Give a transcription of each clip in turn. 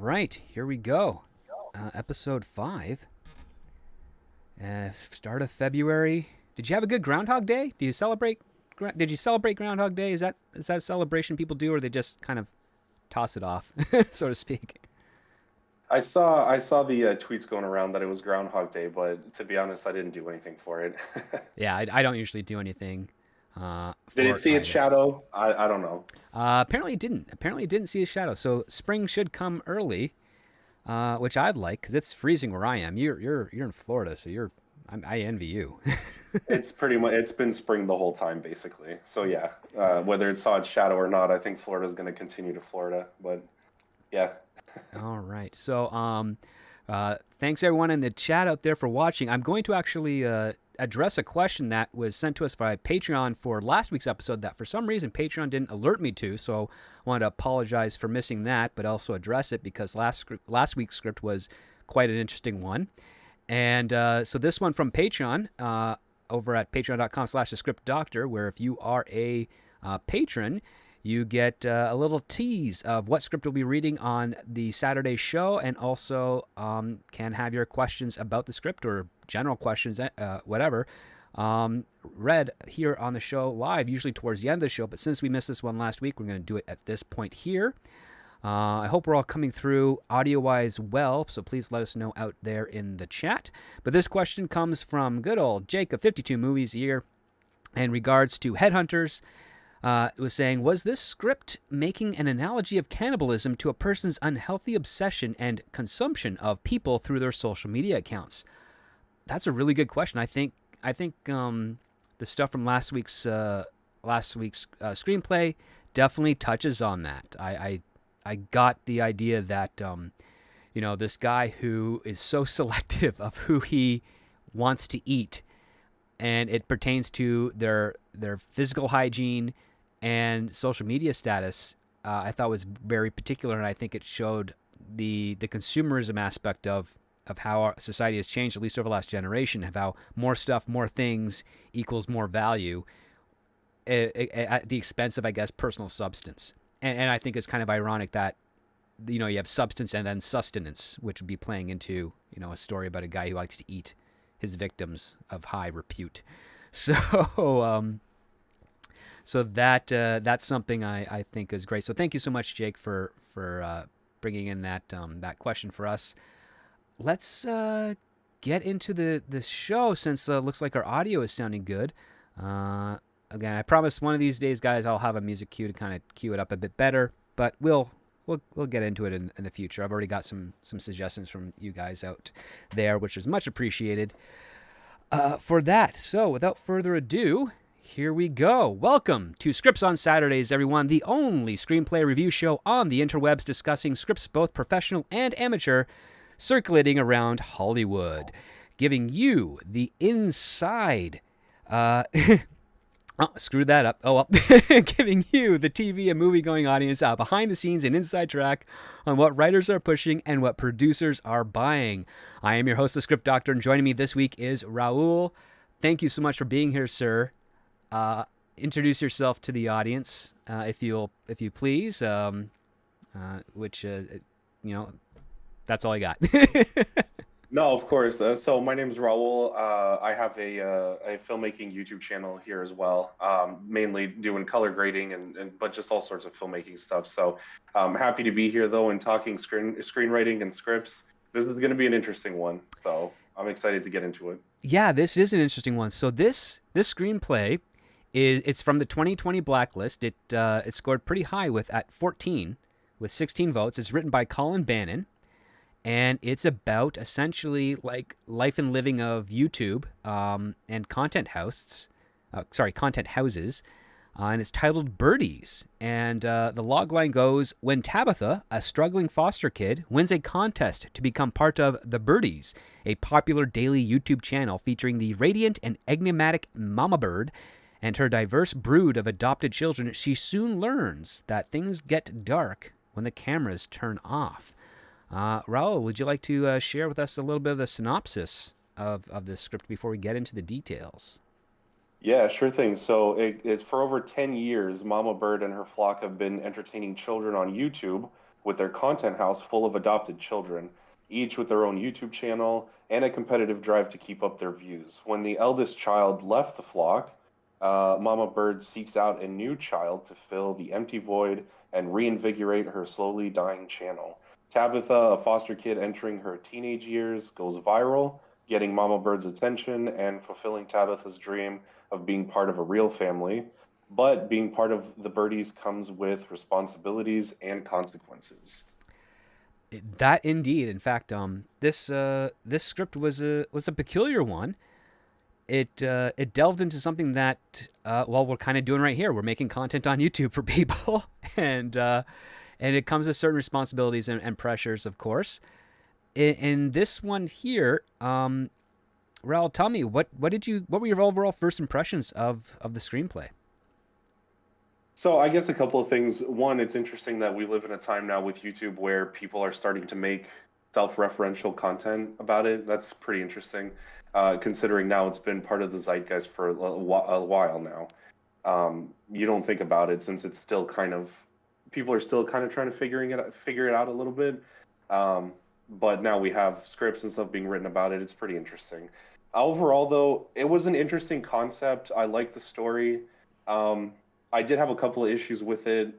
right, here we go. Episode 5. Start of February. Did you have a good Groundhog Day? Do you celebrate? Did you celebrate Groundhog Day? Is that a celebration people do, or they just kind of toss it off, so to speak? I saw the tweets going around that it was Groundhog Day, but to be honest, I didn't do anything for it. Yeah, I don't usually do anything Did for it it see its either. shadow? I don't know. Apparently it didn't. Apparently it didn't see a shadow. So spring should come early, which I'd like because it's freezing where I am. You're in Florida, so I envy you. It's been spring the whole time basically. So yeah, whether it saw its shadow or not, I think Florida's going to continue to Florida. But yeah, All right. So, thanks everyone in the chat out there for watching. I'm going to actually address a question that was sent to us by Patreon for last week's episode that for some reason Patreon didn't alert me to. So, I want to apologize for missing that, but also address it because last week's script was quite an interesting one. And so this one from Patreon over at patreon.com/thescriptdoctor, where if you are a patron, you get a little tease of what script we'll be reading on the Saturday show, and also can have your questions about the script or general questions, whatever, read here on the show live, usually towards the end of the show. But since we missed this one last week, we're going to do it at this point here. I hope we're all coming through audio-wise well, so please let us know out there in the chat. But this question comes from good old Jake of 52 Movies a Year in regards to Headhunters. It was saying, was this script making an analogy of cannibalism to a person's unhealthy obsession and consumption of people through their social media accounts? That's a really good question. I think the stuff from last week's screenplay definitely touches on that. I got the idea that this guy who is so selective of who he wants to eat, and it pertains to their physical hygiene and social media status, I thought was very particular, and I think it showed the consumerism aspect of how our society has changed, at least over the last generation, of how more stuff, more things equals more value at the expense of, I guess, personal substance. And I think it's kind of ironic that you have substance and then sustenance, which would be playing into a story about a guy who likes to eat his victims of high repute. So so that's something I think is great. So thank you so much, Jake, for bringing in that question for us. Let's get into the show, since it looks like our audio is sounding good. Again, I promise one of these days, guys, I'll have a music cue to kind of cue it up a bit better. But we'll get into it in the future. I've already got some suggestions from you guys out there, which is much appreciated for that. So without further ado, here we go. Welcome to Scripts on Saturdays, everyone, the only screenplay review show on the interwebs discussing scripts both professional and amateur, circulating around Hollywood, giving you the inside. Oh, screwed that up. Oh, well. Giving you, the TV and movie-going audience, a behind-the-scenes and inside track on what writers are pushing and what producers are buying. I am your host, the Script Doctor, and joining me this week is Raul. Thank you so much for being here, sir. Introduce yourself to the audience, if you please. Which that's all I got. No, of course. So my name is Raul. I have a filmmaking YouTube channel here as well, mainly doing color grading and but just all sorts of filmmaking stuff. So I'm happy to be here though and talking screenwriting and scripts. This is going to be an interesting one, so I'm excited to get into it. Yeah, this is an interesting one. So this screenplay it's from the 2020 blacklist. It scored pretty high at 14 with 16 votes. It's written by Colin Bannon. And it's about essentially like life and living of YouTube and content houses. And it's titled Birdies. And the logline goes, when Tabitha, a struggling foster kid, wins a contest to become part of the Birdies, a popular daily YouTube channel featuring the radiant and enigmatic Mama Bird and her diverse brood of adopted children, she soon learns that things get dark when the cameras turn off. Raul, would you like to share with us a little bit of the synopsis of this script before we get into the details? Yeah, sure thing. So it's for over 10 years, Mama Bird and her flock have been entertaining children on YouTube with their content house full of adopted children, each with their own YouTube channel and a competitive drive to keep up their views. When the eldest child left the flock, Mama Bird seeks out a new child to fill the empty void and reinvigorate her slowly dying channel. Tabitha, a foster kid entering her teenage years, goes viral, getting Mama Bird's attention and fulfilling Tabitha's dream of being part of a real family. But being part of the Birdies comes with responsibilities and consequences. That indeed. In fact, this script was a peculiar one. It delved into something that well, we're kind of doing right here. We're making content on YouTube for people, and it comes with certain responsibilities and pressures, of course. In this one here, Raul, tell me what were your overall first impressions of the screenplay? So I guess a couple of things. One, it's interesting that we live in a time now with YouTube where people are starting to make self-referential content about it. That's pretty interesting, considering now it's been part of the zeitgeist for a while now. You don't think about it since it's still kind of people are still kind of trying to figure it out a little bit. Um, but now we have scripts and stuff being written about it. It's pretty interesting. Overall, though, it was an interesting concept. I like the story. Um, I did have a couple of issues with it,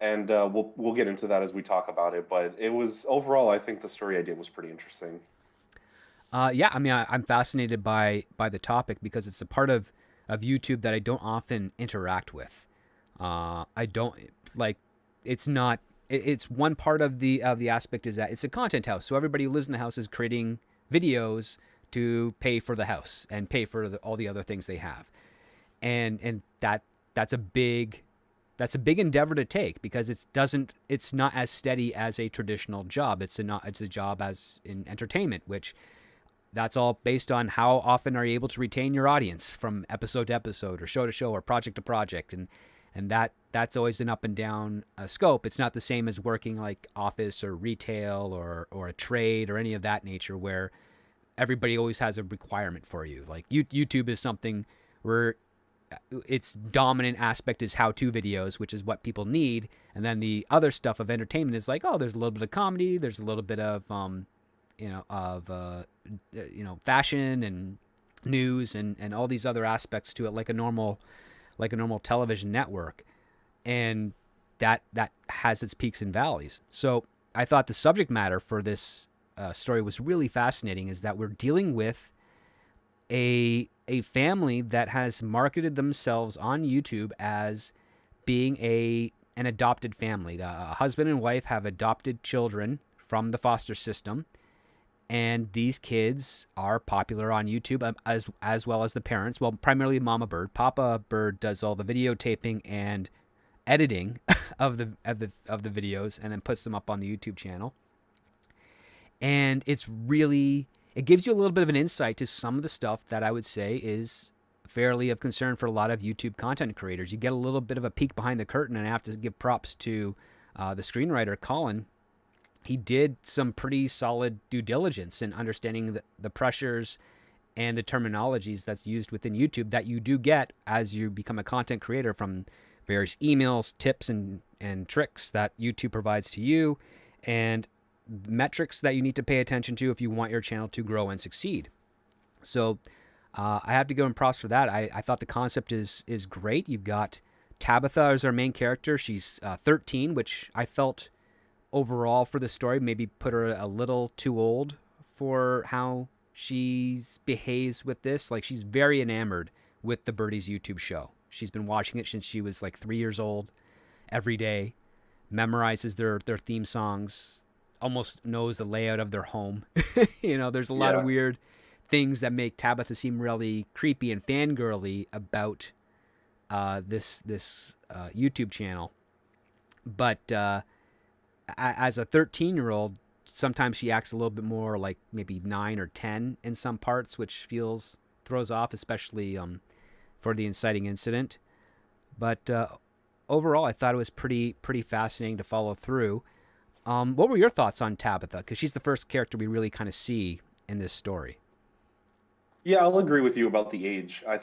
and we'll get into that as we talk about it. But it was overall, I think the story idea was pretty interesting. Yeah, I mean, I'm fascinated by the topic because it's a part of YouTube that I don't often interact with. I don't like. It's not. It's one part of the aspect is that it's a content house, so everybody who lives in the house is creating videos to pay for the house and pay for all the other things they have, and that's a big endeavor to take because it's not as steady as a traditional job. It's a job as in entertainment, which that's all based on how often are you able to retain your audience from episode to episode or show to show or project to project, and that's always an up and down scope. It's not the same as working like office or retail or a trade or any of that nature where everybody always has a requirement for you. Like YouTube is something where its dominant aspect is how-to videos, which is what people need, and then the other stuff of entertainment is like, oh, there's a little bit of comedy, there's a little bit of fashion and news and all these other aspects to it, like a normal television network, and that has its peaks and valleys. So I thought the subject matter for this story was really fascinating. Is that we're dealing with a family that has marketed themselves on YouTube as being an adopted family. The husband and wife have adopted children from the foster system, and these kids are popular on YouTube as well as the parents. Well, primarily Mama Bird. Papa Bird does all the videotaping and editing of the videos, and then puts them up on the YouTube channel. And it gives you a little bit of an insight to some of the stuff that I would say is fairly of concern for a lot of YouTube content creators. You get a little bit of a peek behind the curtain, and I have to give props to the screenwriter, Colin. He did some pretty solid due diligence in understanding the pressures and the terminologies that's used within YouTube that you do get as you become a content creator from various emails, tips, and tricks that YouTube provides to you, and metrics that you need to pay attention to if you want your channel to grow and succeed. So I have to go and props for that. I thought the concept is great. You've got Tabitha as our main character. She's 13, which I felt overall for the story maybe put her a little too old for how she behaves with this. Like, she's very enamored with the Birdies YouTube show. She's been watching it since she was like 3 years old, every day, memorizes their theme songs, almost knows the layout of their home. There's a lot of weird things that make Tabitha seem really creepy and fangirly about this YouTube channel. But as a 13-year-old, sometimes she acts a little bit more like maybe 9 or 10 in some parts, which throws off, especially for the inciting incident. But overall, I thought it was pretty fascinating to follow through. What were your thoughts on Tabitha? Because she's the first character we really kind of see in this story. Yeah, I'll agree with you about the age. I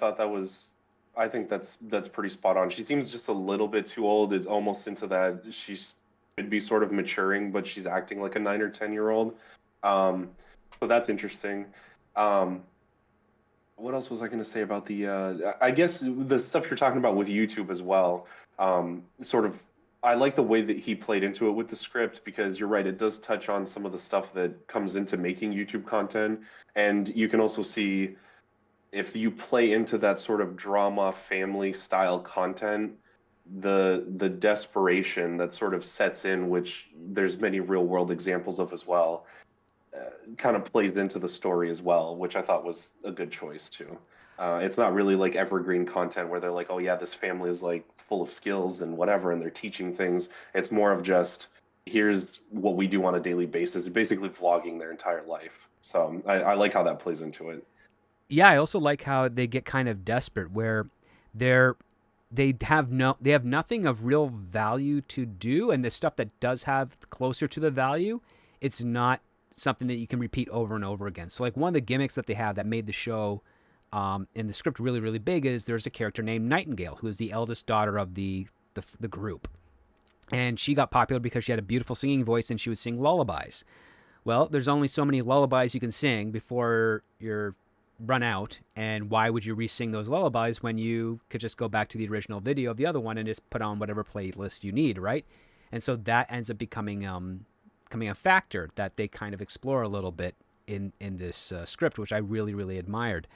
think that's pretty spot on. She seems just a little bit too old. It's almost into that she's could be sort of maturing, but she's acting like a 9 or 10 year old. Um, so that's interesting. Um, what else was I going to say about the? I guess the stuff you're talking about with YouTube as well. Sort of, I like the way that he played into it with the script because you're right. It does touch on some of the stuff that comes into making YouTube content, and you can also see if you play into that sort of drama family style content, the desperation that sort of sets in, which there's many real world examples of as well, kind of plays into the story as well, which I thought was a good choice too. It's not really like evergreen content where they're like, oh yeah, this family is like full of skills and whatever, and they're teaching things. It's more of just here's what we do on a daily basis, basically vlogging their entire life. So I like how that plays into it. Yeah, I also like how they get kind of desperate where they're they have nothing of real value to do, and the stuff that does have closer to the value, it's not something that you can repeat over and over again. So like one of the gimmicks that they have that made the show in the script really really big is there's a character named Nightingale who is the eldest daughter of the group, and she got popular because she had a beautiful singing voice and she would sing lullabies. Well, there's only so many lullabies you can sing before you're run out, and why would you re-sing those lullabies when you could just go back to the original video of the other one and just put on whatever playlist you need, right? And so that ends up becoming a factor that they kind of explore a little bit in this script, which I really really admired.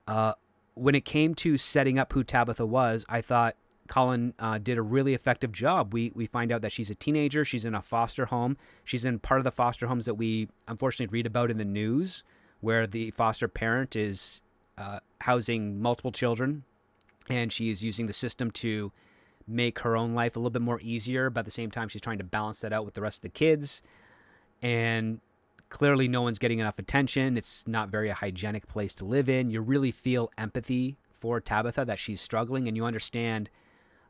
Uh, when it came to setting up who Tabitha was, I thought Colin did a really effective job. We find out that she's a teenager. She's in a foster home. She's in part of the foster homes that we unfortunately read about in the news, where the foster parent is housing multiple children, and she is using the system to make her own life a little bit more easier, but at the same time she's trying to balance that out with the rest of the kids. And clearly no one's getting enough attention. It's not very a hygienic place to live in. You really feel empathy for Tabitha, that she's struggling, and you understand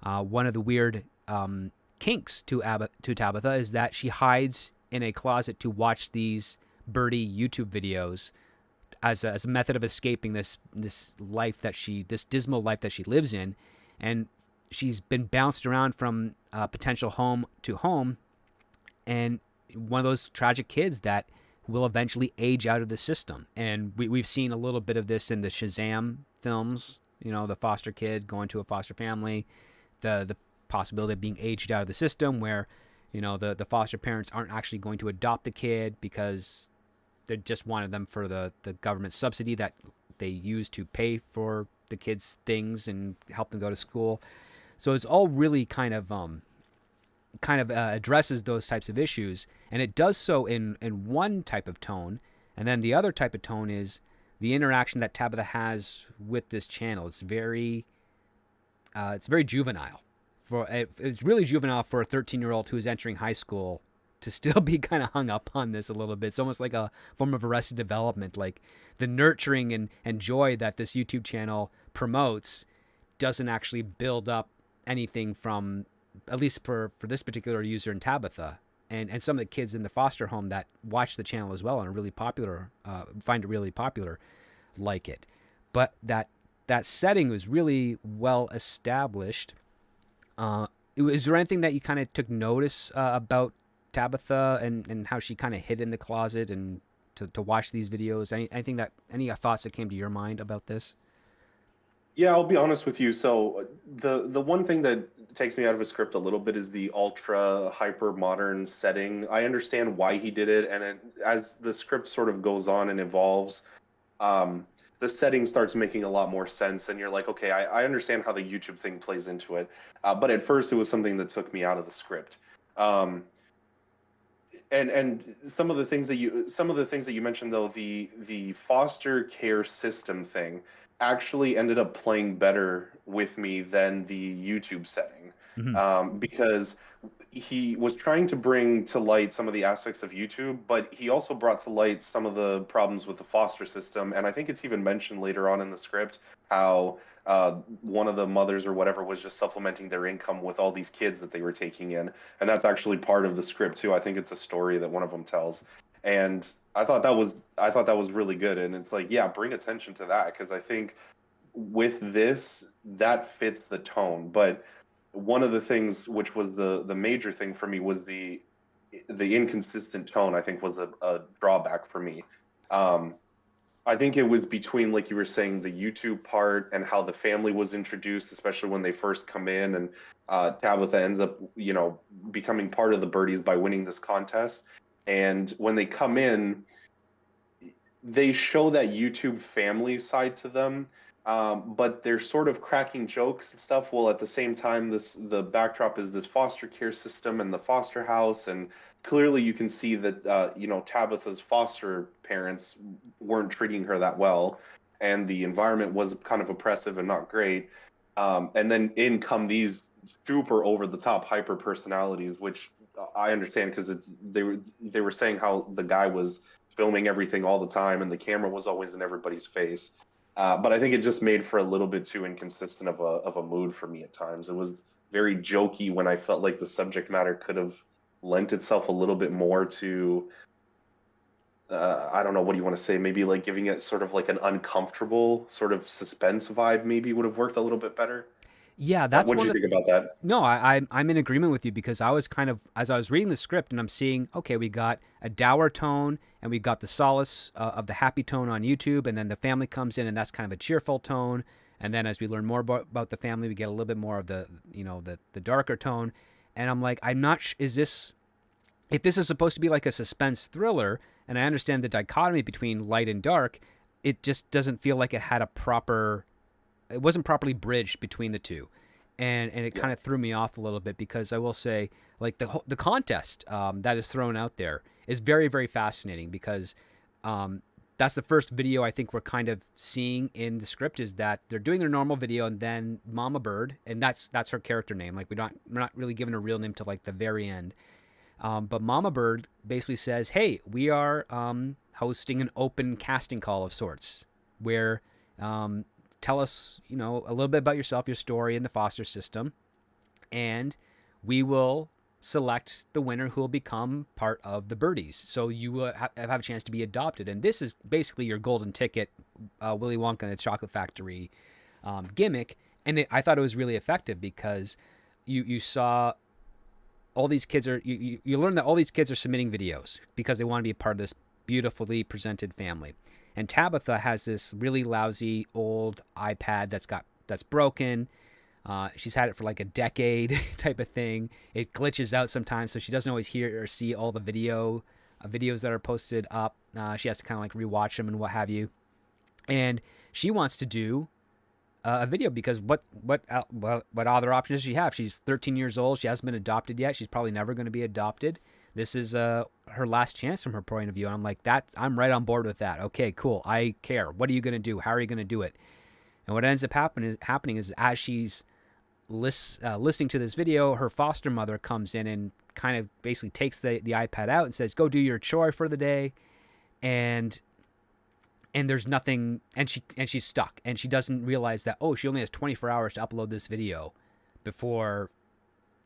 one of the weird kinks to Tabitha is that she hides in a closet to watch these birdie YouTube videos as a method of escaping this dismal life that she lives in. And she's been bounced around from potential home to home, and one of those tragic kids that will eventually age out of the system. And we've seen a little bit of this in the Shazam films, the foster kid going to a foster family, the possibility of being aged out of the system, where the foster parents aren't actually going to adopt the kid because they just wanted them for the government subsidy that they use to pay for the kids' things and help them go to school. So it's all really kind of addresses those types of issues, and it does so in one type of tone, and then the other type of tone is the interaction that Tabitha has with this channel. It's very juvenile. It's really juvenile for a 13-year-old who is entering high school to still be kind of hung up on this a little bit. It's almost like a form of Arrested Development. Like the nurturing and joy that this YouTube channel promotes doesn't actually build up anything from, at least for this particular user in Tabitha. And some of the kids in the foster home that watch the channel as well and are really popular, find it really popular, like it. But that setting was really well established. Is there anything that you kind of took notice about Tabitha and how she kind of hid in the closet and to watch these videos? Any thoughts that came to your mind about this? Yeah, I'll be honest with you. So the one thing that takes me out of a script a little bit is the ultra hyper modern setting. I understand why he did it, and as the script sort of goes on and evolves, the setting starts making a lot more sense, and you're like, okay, I understand how the YouTube thing plays into it. But at first, it was something that took me out of the script. Um, and some of the things that you mentioned, though, the foster care system thing actually ended up playing better with me than the YouTube setting, Mm-hmm. because he was trying to bring to light some of the aspects of YouTube, but he also brought to light some of the problems with the foster system. And I think it's even mentioned later on in the script how one of the mothers or whatever was just supplementing their income with all these kids that they were taking in, and that's actually part of the script too. I think it's a story that one of them tells, and I thought that was really good. And it's like, yeah, bring attention to that, because I think with this that fits the tone. But one of the things which was the major thing for me was the inconsistent tone. I think was a drawback for me. Um, I think it was between, like you were saying, the YouTube part and how the family was introduced, especially when they first come in, and Tabitha ends up, becoming part of the Birdies by winning this contest. And when they come in, they show that YouTube family side to them, but they're sort of cracking jokes and stuff. Well, at the same time, the backdrop is this foster care system and the foster house, and clearly you can see that Tabitha's foster parents weren't treating her that well, and the environment was kind of oppressive and not great. And then in come these super over the top hyper personalities, which I understand because they were saying how the guy was filming everything all the time and the camera was always in everybody's face. But I think it just made for a little bit too inconsistent of a mood for me at times. It was very jokey when I felt like the subject matter could have lent itself a little bit more to I don't know, what do you want to say? Maybe like giving it sort of like an uncomfortable sort of suspense vibe. Maybe would have worked a little bit better. Yeah, that's What did one you of think about that? no, I'm in agreement with you because I was kind of as I was reading the script and I'm seeing okay, we got a dour tone and we got the solace of the happy tone on YouTube, and then the family comes in and that's kind of a cheerful tone, and then as we learn more about the family, we get a little bit more of the the darker tone, and I'm like, I'm not is this if this is supposed to be like a suspense thriller, and I understand the dichotomy between light and dark, it just doesn't feel like it had a proper it wasn't properly bridged between the two, and it Yeah. kind of threw me off a little bit because I will say like the contest that is thrown out there is very very fascinating because that's the first video I think we're kind of seeing in the script is that they're doing their normal video and then Mama Bird, and that's her character name, like we're not really giving her real name till like the very end. But Mama Bird basically says, "Hey, we are hosting an open casting call of sorts, where tell us, a little bit about yourself, your story in the foster system, and we will select the winner who will become part of the Birdies. So you will have a chance to be adopted. And this is basically your golden ticket, Willy Wonka and the Chocolate Factory gimmick. And I thought it was really effective because you saw all these kids are you learn that all these kids are submitting videos because they want to be a part of this beautifully presented family. And Tabitha has this really lousy old iPad that's broken. She's had it for like a decade type of thing. It glitches out sometimes, so she doesn't always hear or see all the videos that are posted up. She has to kind of like rewatch them and what have you. And she wants to do a video because what other options does she have? She's 13 years old. She hasn't been adopted yet. She's probably never going to be adopted. This is her last chance from her point of view. And I'm like, I'm right on board with that. Okay, cool. I care. What are you going to do? How are you going to do it? And what ends up happening is as she's listening to this video, her foster mother comes in and kind of basically takes the iPad out and says, "Go do your chore for the day," and there's nothing, and she's stuck, and she doesn't realize that she only has 24 hours to upload this video before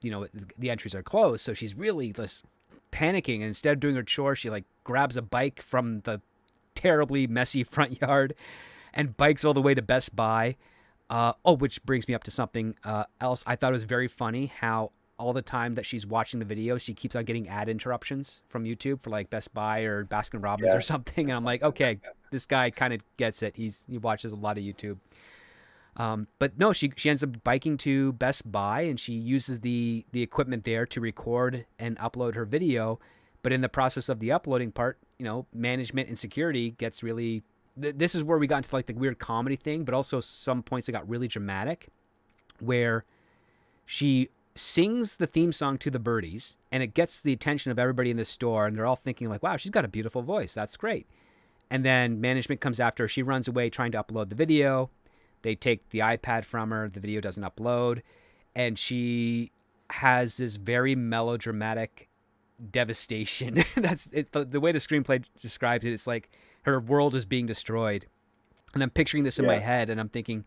the entries are closed. So she's really just panicking, and instead of doing her chore, she like grabs a bike from the terribly messy front yard and bikes all the way to Best Buy. Which brings me up to something else. I thought it was very funny how all the time that she's watching the video, she keeps on getting ad interruptions from YouTube for like Best Buy or Baskin Robbins or Yes. something. And I'm like, okay, this guy kind of gets it. He watches a lot of YouTube. But no, she ends up biking to Best Buy and she uses the equipment there to record and upload her video. But in the process of the uploading part, management and security gets really. This is where we got into like the weird comedy thing, but also some points it got really dramatic, where she sings the theme song to the Birdies, and it gets the attention of everybody in the store, and they're all thinking like, "Wow, she's got a beautiful voice. That's great." And then management comes after her. She runs away trying to upload the video. They take the iPad from her. The video doesn't upload, and she has this very melodramatic devastation. That's it, the way the screenplay describes it. It's like her world is being destroyed, and I'm picturing this in my Yeah. head, and I'm thinking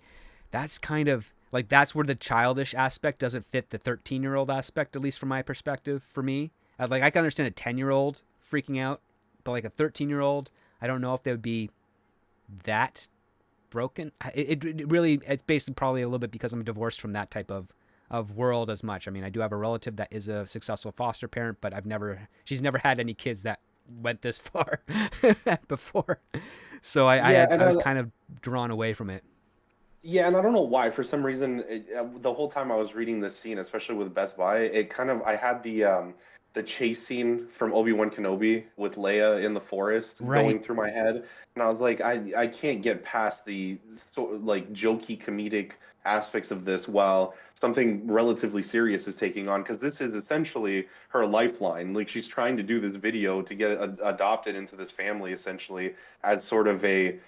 that's kind of like that's where the childish aspect doesn't fit the 13-year-old aspect, at least from my perspective. For me, like I can understand a 10-year-old freaking out, but like a 13-year-old, I don't know if they would be that broken. It really it's basically probably a little bit because I'm divorced from that type of of world as much. I mean, I do have a relative that is a successful foster parent, but she's never had any kids that went this far before. So Yeah, I and was kind of drawn away from it. yeah, and I don't know why. For some reason, the whole time I was reading this scene, especially with Best Buy, it kind of I had the chase scene from Obi-Wan Kenobi with Leia in the forest Right. going through my head, and I was like, I can't get past the like jokey comedic aspects of this while something relatively serious is taking on, because this is essentially her lifeline. Like she's trying to do this video to get adopted into this family, essentially as sort of a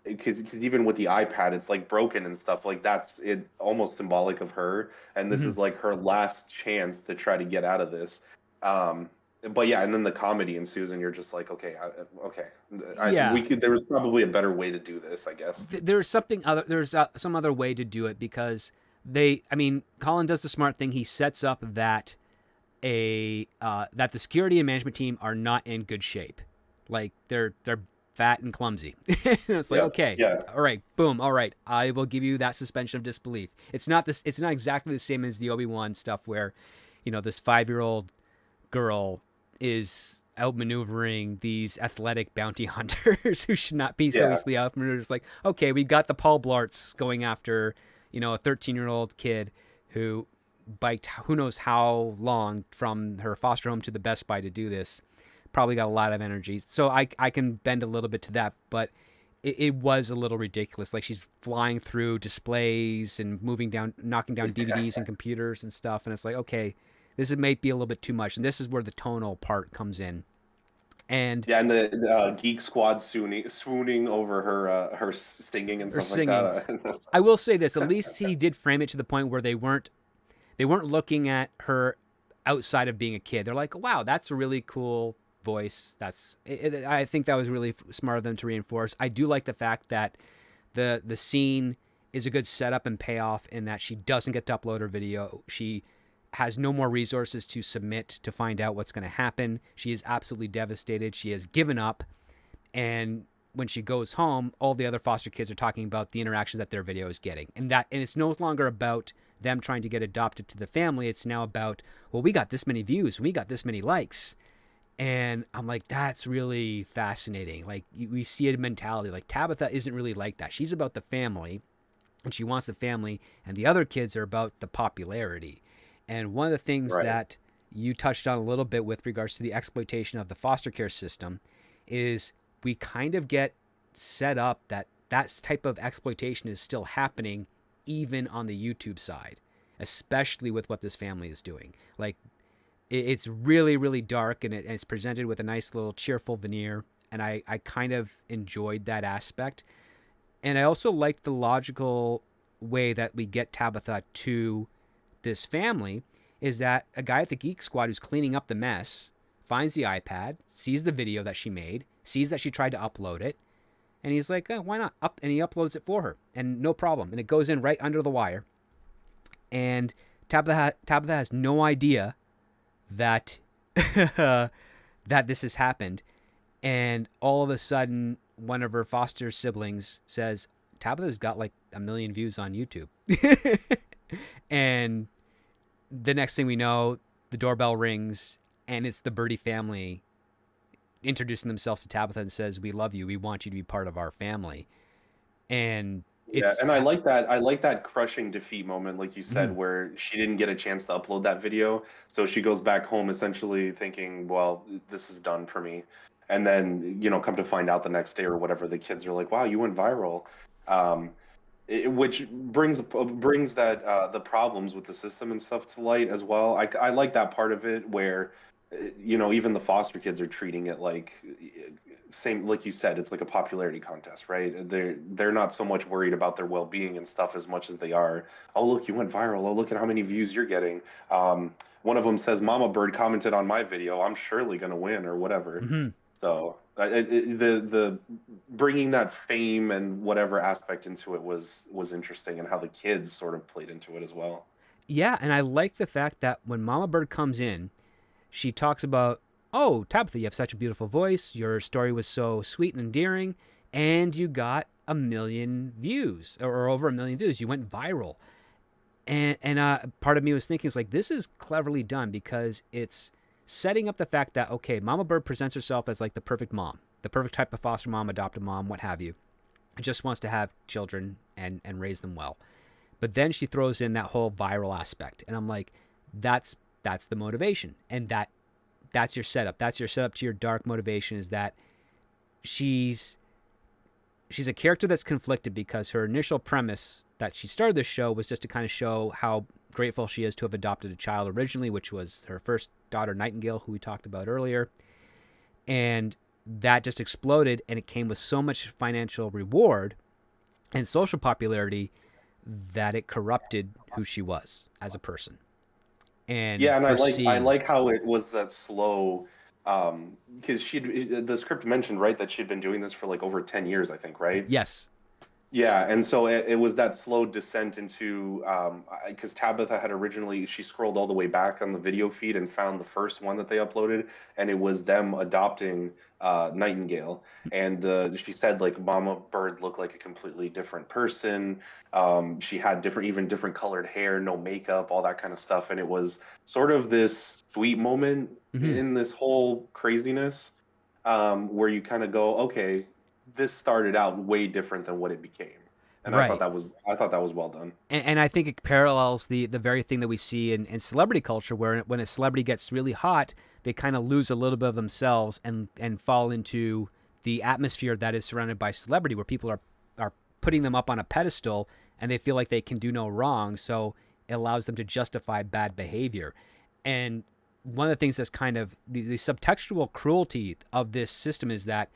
because even with the iPad, it's like broken and stuff. Like that's it's almost symbolic of her, and this Hmm. is like her last chance to try to get out of this. Um, but yeah, and then the comedy ensues, and you're just like, okay, okay, we Yeah. could. There was probably a better way to do this, I guess. There's something other. There's some other way to do it because I mean, Colin does the smart thing. He sets up that that the security and management team are not in good shape. Like they're fat and clumsy. And it's like, Yeah, okay, yeah, all right, boom, all right, I will give you that suspension of disbelief. It's not this. It's not exactly the same as the Obi-Wan stuff where, this 5-year-old girl is outmaneuvering these athletic bounty hunters who should not be so yeah. easily outmaneuvered. It's like, okay, we got the Paul Blarts going after, a 13-year-old kid who biked who knows how long from her foster home to the Best Buy to do this. Probably got a lot of energy. So I can bend a little bit to that, but it was a little ridiculous. Like she's flying through displays and knocking down DVDs and computers and stuff. And it's like, okay, this might be a little bit too much. And this is where the tonal part comes in. And Yeah, and the Geek Squad swooning over her singing and or stuff like singing. that. I will say this: at least he did frame it to the point where they weren't looking at her outside of being a kid. They're like, wow, that's a really cool voice. I think that was really smart of them to reinforce. I do like the fact that the scene is a good setup and payoff in that she doesn't get to upload her video. She has no more resources to submit to find out what's going to happen. She is absolutely devastated. She has given up. And when she goes home, all the other foster kids are talking about the interactions that their video is getting. And it's no longer about them trying to get adopted to the family. It's now about, well, we got this many views, we got this many likes. And I'm like, that's really fascinating. Like we see a mentality like Tabitha isn't really like that. She's about the family and she wants the family, and the other kids are about the popularity. And one of the things Right. that you touched on a little bit with regards to the exploitation of the foster care system is we kind of get set up that type of exploitation is still happening even on the YouTube side, especially with what this family is doing. Like it's really, really dark, and it's presented with a nice little cheerful veneer. And I kind of enjoyed that aspect. And I also liked the logical way that we get Tabitha to this family is that a guy at the Geek Squad who's cleaning up the mess finds the iPad, sees the video that she made, sees that she tried to upload it, and he's like, oh, why not? And he uploads it for her, and no problem. And it goes in right under the wire. And Tabitha has no idea that that this has happened. And all of a sudden, one of her foster siblings says, Tabitha's got like 1 million views on YouTube. And the next thing we know, the doorbell rings, and it's the Birdie family introducing themselves to Tabitha and says, we love you. We want you to be part of our family. And Yeah, it's, and I like that. I like that crushing defeat moment, like you said, mm, where she didn't get a chance to upload that video, so she goes back home essentially thinking, "Well, this is done for me." And then, come to find out the next day or whatever, the kids are like, "Wow, you went viral," um, which brings that the problems with the system and stuff to light as well. I like that part of it where, even the foster kids are treating it like same like you said, it's like a popularity contest, right? They're not so much worried about their well-being and stuff as much as they are, oh look, you went viral, oh look at how many views you're getting. One of them says, Mama Bird commented on my video, I'm surely going to win or whatever. mm-hmm. So the bringing that fame and whatever aspect into it was interesting, and how the kids sort of played into it as well. Yeah. And I like the fact that when Mama Bird comes in, she talks about, oh, Tabitha, you have such a beautiful voice. Your story was so sweet and endearing, and you got 1 million views or over 1 million views. You went viral. And part of me was thinking, it's like, this is cleverly done because it's setting up the fact that, okay, Mama Bird presents herself as like the perfect mom, the perfect type of foster mom, adopted mom, what have you. Just wants to have children and raise them well. But then she throws in that whole viral aspect, and I'm like, that's the motivation, and that's your setup. That's your setup to your dark motivation, is that she's she's a character that's conflicted because her initial premise that she started this show was just to kind of show how grateful she is to have adopted a child originally, which was her first daughter, Nightingale, who we talked about earlier. And that just exploded, and it came with so much financial reward and social popularity that it corrupted who she was as a person. And Yeah, and I foreseeing, like how it was that slow, because the script mentioned, right, that she'd been doing this for like over 10 years, I think, right? yes, Yeah, and so it was that slow descent into, because Tabitha had originally, she scrolled all the way back on the video feed and found the first one that they uploaded, and it was them adopting Nightingale. And she said like Mama Bird looked like a completely different person. She had even different colored hair, no makeup, all that kind of stuff. And it was sort of this sweet moment hmm in this whole craziness, where you kind of go, okay, this started out way different than what it became, and right. I thought that was well done. And I think it parallels the very thing that we see in celebrity culture, where when a celebrity gets really hot, they kind of lose a little bit of themselves and fall into the atmosphere that is surrounded by celebrity, where people are putting them up on a pedestal and they feel like they can do no wrong, so it allows them to justify bad behavior. And one of the things that's kind of the subtextual cruelty of this system is that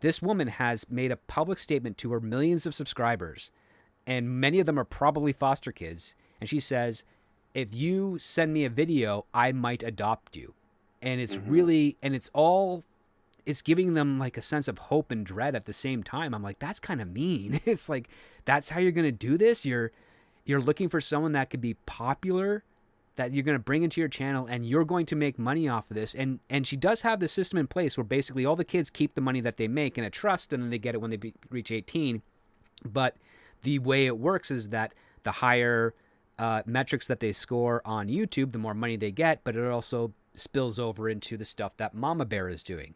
this woman has made a public statement to her millions of subscribers, and many of them are probably foster kids. And she says, if you send me a video, I might adopt you. And it's Hmm. really, and it's all, it's giving them like a sense of hope and dread at the same time. I'm like, that's kind of mean. It's like, that's how you're going to do this. You're looking for someone that could be popular, that you're going to bring into your channel, and you're going to make money off of this. And she does have the system in place where basically all the kids keep the money that they make in a trust, and then they get it when they reach 18. But the way it works is that the higher metrics that they score on YouTube, the more money they get, but it also spills over into the stuff that Mama Bear is doing.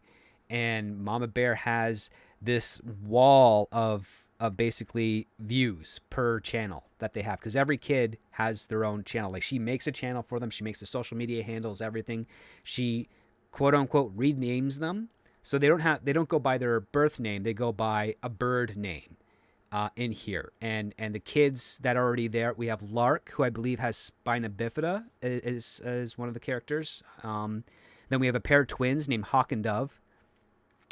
And Mama Bear has this wall of basically views per channel that they have, because every kid has their own channel. Like, she makes a channel for them, she makes the social media handles, everything. She quote unquote renames them, so they don't go by their birth name, they go by a bird name in here. And the kids that are already there, we have Lark, who I believe has spina bifida, is one of the characters. Then we have a pair of twins named Hawk and Dove,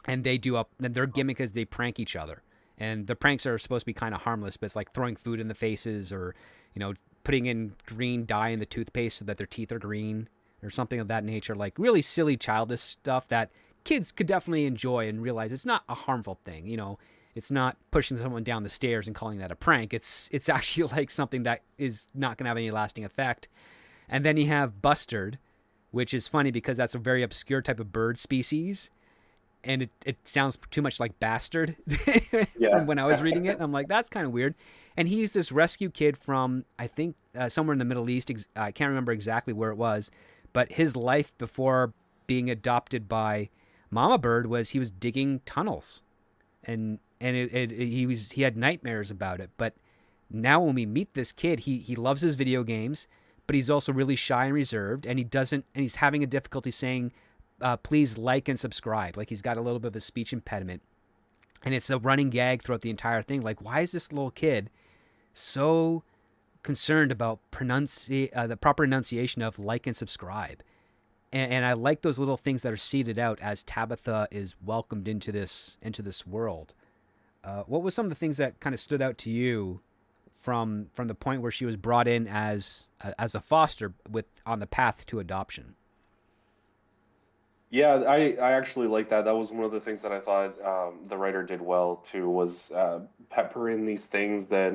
and and their gimmick is they prank each other. And the pranks are supposed to be kind of harmless, but it's like throwing food in the faces, or putting in green dye in the toothpaste so that their teeth are green, or something of that nature. Like, really silly, childish stuff that kids could definitely enjoy and realize it's not a harmful thing. It's not pushing someone down the stairs and calling that a prank. It's actually like something that is not going to have any lasting effect. And then you have Bustard, which is funny because that's a very obscure type of bird species, and it sounds too much like bastard from Yeah. when I was reading it. And I'm like, that's kind of weird. And he's this rescue kid from, I think, somewhere in the Middle East. I can't remember exactly where it was, but his life before being adopted by Mama Bird was he was digging tunnels, and he had nightmares about it. But now when we meet this kid, he loves his video games, but he's also really shy and reserved, and he's having a difficulty saying, please like and subscribe. Like, he's got a little bit of a speech impediment, and it's a running gag throughout the entire thing. Like, why is this little kid so concerned about the proper enunciation of like and subscribe? And I like those little things that are seeded out as Tabitha is welcomed into this world. What was some of the things that kind of stood out to you from the point where she was brought in as a foster with on the path to adoption? Yeah, I actually like that. That was one of the things that I thought the writer did well too, was pepper in these things that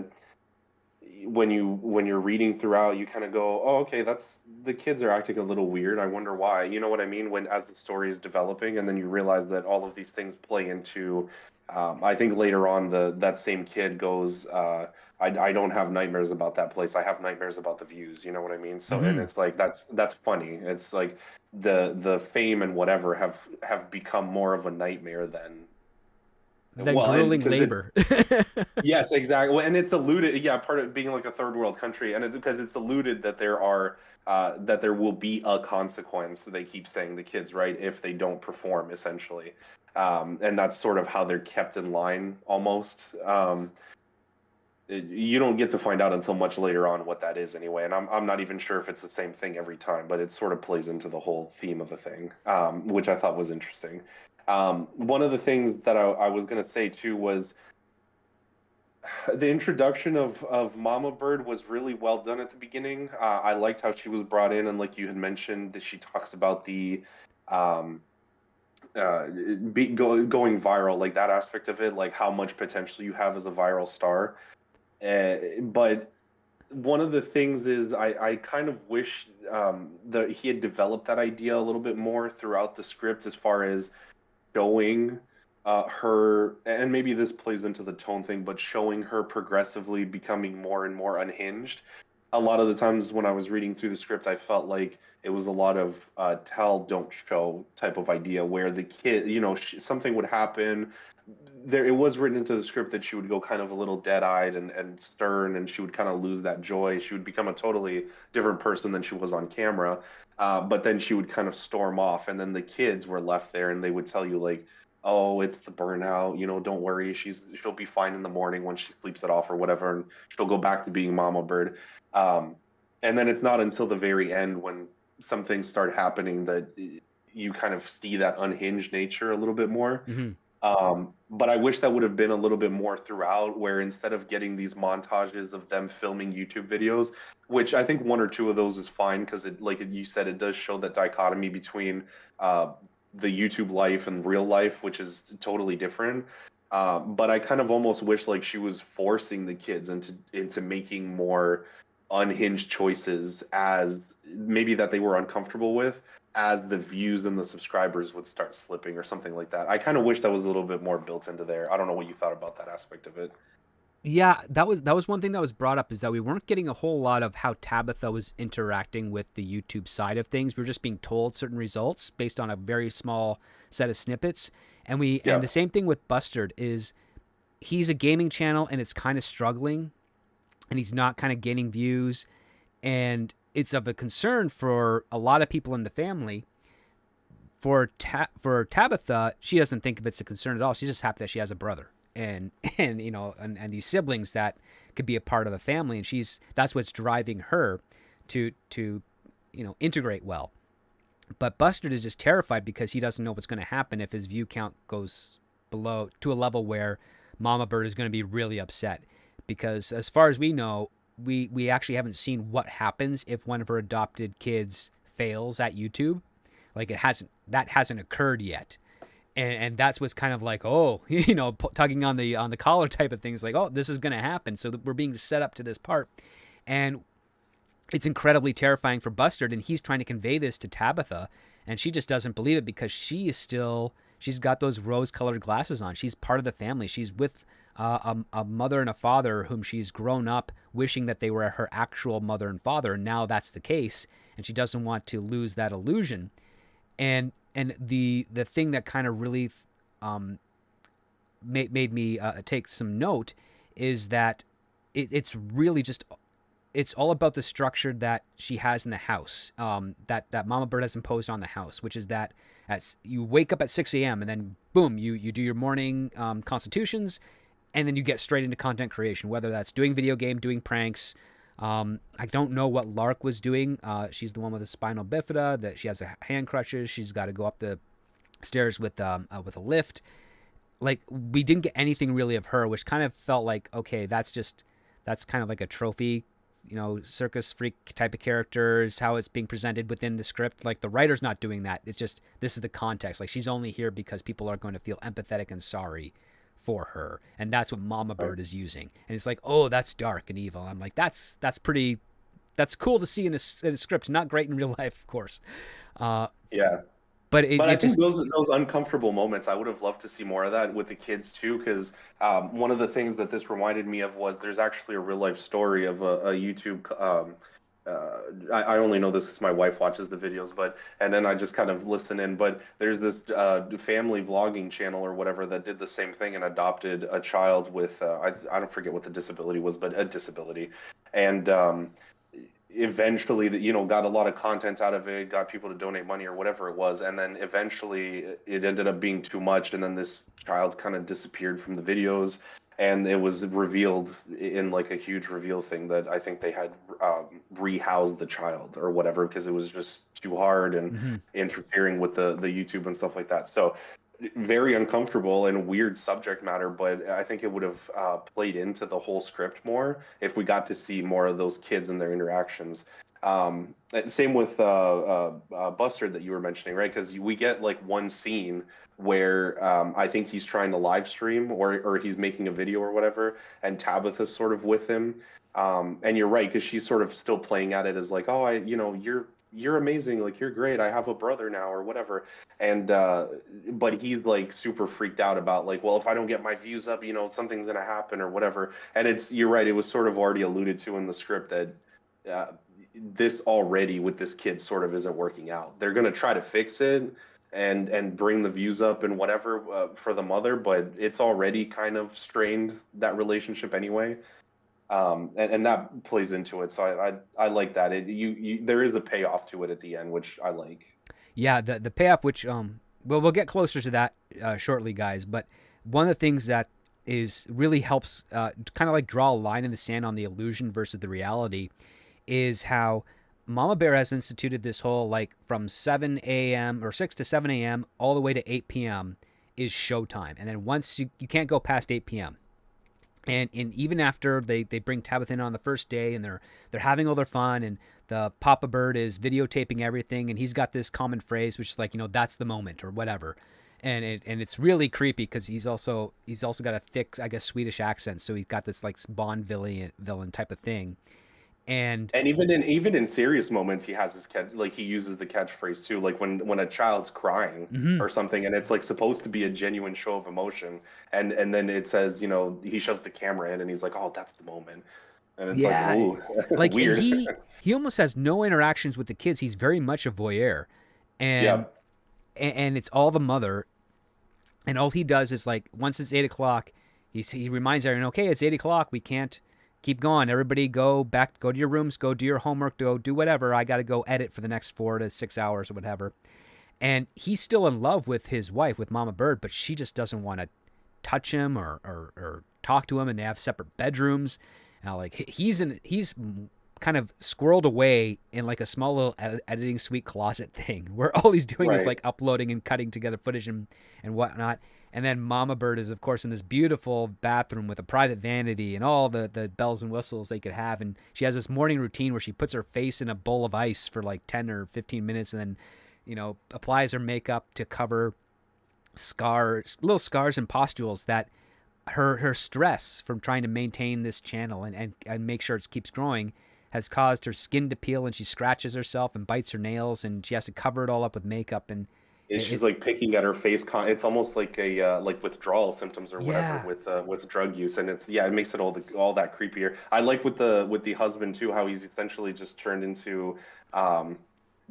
when you're reading throughout, you kind of go, oh, okay, that's the kids are acting a little weird. I wonder why. You know what I mean? When as the story is developing, and then you realize that all of these things play into. I think later on, the that same kid goes, I don't have nightmares about that place. I have nightmares about the views. You know what I mean? So, and Mm-hmm. it's like that's funny. It's like the fame and whatever have become more of a nightmare than Then well, and grueling because it's labor. yes, exactly. Well, and it's alluded, yeah, part of being like a third world country, and it's because it's alluded that that there will be a consequence. They keep saying the kids, right, if they don't perform, essentially, and that's sort of how they're kept in line almost. You don't get to find out until much later on what that is anyway, and I'm not even sure if it's the same thing every time, but it sort of plays into the whole theme of the thing, which I thought was interesting. One of the things that I was going to say too was the introduction of Mama Bird was really well done at the beginning. I liked how she was brought in, and like you had mentioned, that she talks about the um, going viral, like that aspect of it, like how much potential you have as a viral star. But one of the things is I kind of wish that he had developed that idea a little bit more throughout the script as far as showing her, and maybe this plays into the tone thing, but showing her progressively becoming more and more unhinged. A lot of the times when I was reading through the script, I felt like it was a lot of tell, don't show type of idea where the kid, something would happen. There, it was written into the script that she would go kind of a little dead-eyed and stern, and she would kind of lose that joy. She would become a totally different person than she was on camera. But then she would kind of storm off, and then the kids were left there, and they would tell you like, "Oh, it's the burnout. Don't worry. She'll be fine in the morning when she sleeps it off or whatever, and she'll go back to being Mama Bird." Um, and then it's not until the very end when some things start happening that you kind of see that unhinged nature a little bit more. Mm-hmm. But I wish that would have been a little bit more throughout, where instead of getting these montages of them filming YouTube videos, which I think one or two of those is fine because it, like you said, it does show that dichotomy between uh, the YouTube life and real life, which is totally different. But I kind of almost wish like she was forcing the kids into making more unhinged choices as maybe that they were uncomfortable with as the views and the subscribers would start slipping or something like that. I kind of wish that was a little bit more built into there. I don't know what you thought about that aspect of it. Yeah, that was one thing that was brought up is that we weren't getting a whole lot of how Tabitha was interacting with the YouTube side of things. We were just being told certain results based on a very small set of snippets. And Yeah. the same thing with Bustard is he's a gaming channel and it's kind of struggling and he's not kind of gaining views and it's of a concern for a lot of people in the family. For Tabitha, she doesn't think of it's a concern at all. She's just happy that she has a brother and and these siblings that could be a part of the family, and that's what's driving her to integrate well. But Bustard is just terrified because he doesn't know what's going to happen if his view count goes below to a level where Mama Bird is going to be really upset. Because as far as we know, we actually haven't seen what happens if one of her adopted kids fails at YouTube. Like that hasn't occurred yet. And that's what's kind of like, oh, tugging on the collar type of things, like, oh, this is going to happen. So we're being set up to this part. And it's incredibly terrifying for Bustard, and he's trying to convey this to Tabitha, and she just doesn't believe it because she's got those rose-colored glasses on. She's part of the family. She's with a mother and a father whom she's grown up wishing that they were her actual mother and father, and now that's the case, and she doesn't want to lose that illusion. And the thing that kind of really made me take some note is that it's really just it's all about the structure that she has in the house, that Mama Bird has imposed on the house, which is that you wake up at 6 a.m. and then boom, you do your morning constitutions, and then you get straight into content creation, whether that's doing video game, doing pranks. I don't know what Lark was doing. She's the one with the spinal bifida, that she has a hand crutches. She's got to go up the stairs with a lift. Like, we didn't get anything really of her, which kind of felt like, okay, that's kind of like a trophy, circus freak type of characters, how it's being presented within the script. Like, the writer's not doing that. It's just, this is the context. Like, she's only here because people are going to feel empathetic and sorry for her, and that's what Mama Right. Bird is using. And it's like, oh, that's dark and evil. I'm like, that's pretty, that's cool to see in a script. Not great in real life, of course, uh, Yeah. but But I it think just those uncomfortable moments, I would have loved to see more of that with the kids too, because one of the things that this reminded me of was there's actually a real life story of a YouTube. I only know this because my wife watches the videos, but and then I just kind of listen in. But there's this family vlogging channel or whatever that did the same thing and adopted a child with I don't forget what the disability was, but a disability, and eventually that got a lot of content out of it, got people to donate money or whatever it was, and then eventually it ended up being too much, and then this child kind of disappeared from the videos, and it was revealed in like a huge reveal thing that I think they had rehoused the child or whatever because it was just too hard and mhm. interfering with the YouTube and stuff like that. So very uncomfortable and weird subject matter, but I think it would have played into the whole script more if we got to see more of those kids and their interactions. Same with Buster that you were mentioning, right? Because we get like one scene where I think he's trying to live stream or he's making a video or whatever, and Tabitha's sort of with him. And you're right, because she's sort of still playing at it as like, oh, you're amazing, like you're great. I have a brother now or whatever. And but he's like super freaked out about like, well, if I don't get my views up, something's gonna happen or whatever. And you're right, it was sort of already alluded to in the script that uh, this already with this kid sort of isn't working out. They're gonna try to fix it and bring the views up and whatever for the mother, but it's already kind of strained that relationship anyway. And that plays into it. So I like that. There is a payoff to it at the end, which I like. Yeah, the payoff, which well, we'll get closer to that shortly, guys. But one of the things that is really helps kind of like draw a line in the sand on the illusion versus the reality is how Mama Bear has instituted this whole like from 7 a.m. or 6 to 7 a.m. all the way to 8 p.m. is showtime, and then once you can't go past 8 p.m. And even after they bring Tabitha in on the first day and they're having all their fun and the Papa Bird is videotaping everything and he's got this common phrase which is like that's the moment or whatever, and it's really creepy because he's also got a thick I guess Swedish accent, so he's got this like Bond villain type of thing. And And even in serious moments, he has his catch, like he uses the catchphrase too, like when a child's crying mhm, or something, and it's like supposed to be a genuine show of emotion, and then it says, he shoves the camera in, and he's like, oh, that's the moment, and it's like, yeah, ooh, like and weird. he almost has no interactions with the kids. He's very much a voyeur, and Yep. and it's all the mother. And all he does is like once it's 8 o'clock, he reminds everyone, okay, it's 8 o'clock. We can't keep going. Everybody go back, go to your rooms, go do your homework, go do whatever. I got to go edit for the next 4 to 6 hours or whatever. And he's still in love with his wife, with Mama Bird, but she just doesn't want to touch him or talk to him. And they have separate bedrooms. Now, like he's kind of squirreled away in like a small little editing suite closet thing where all he's doing is Right. like uploading and cutting together footage and whatnot. And then Mama Bird is, of course, in this beautiful bathroom with a private vanity and all the bells and whistles they could have. And she has this morning routine where she puts her face in a bowl of ice for like 10 or 15 minutes and then, applies her makeup to cover little scars and pustules that her stress from trying to maintain this channel and make sure it keeps growing has caused her skin to peel, and she scratches herself and bites her nails, and she has to cover it all up with makeup. And And it she's like picking at her face. It's almost like a like withdrawal symptoms or whatever yeah, with drug use, and it makes it all that creepier. I like with the husband too, how he's essentially just turned into um,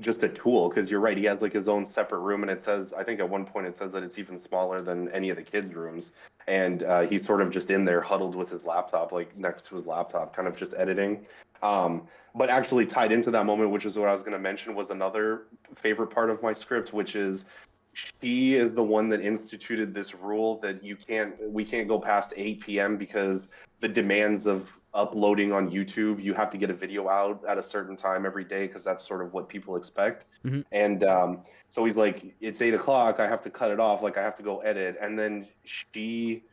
just a tool. Because you're right, he has like his own separate room, and it says I think at one point it says that it's even smaller than any of the kids' rooms, and he's sort of just in there huddled with his laptop, like next to his laptop, kind of just editing. But actually tied into that moment, which is what I was going to mention, was another favorite part of my script, which is she is the one that instituted this rule that we can't go past 8 p.m. because the demands of uploading on YouTube, you have to get a video out at a certain time every day because that's sort of what people expect. mhm. And so he's like, it's 8 o'clock, I have to cut it off, like I have to go edit. And then she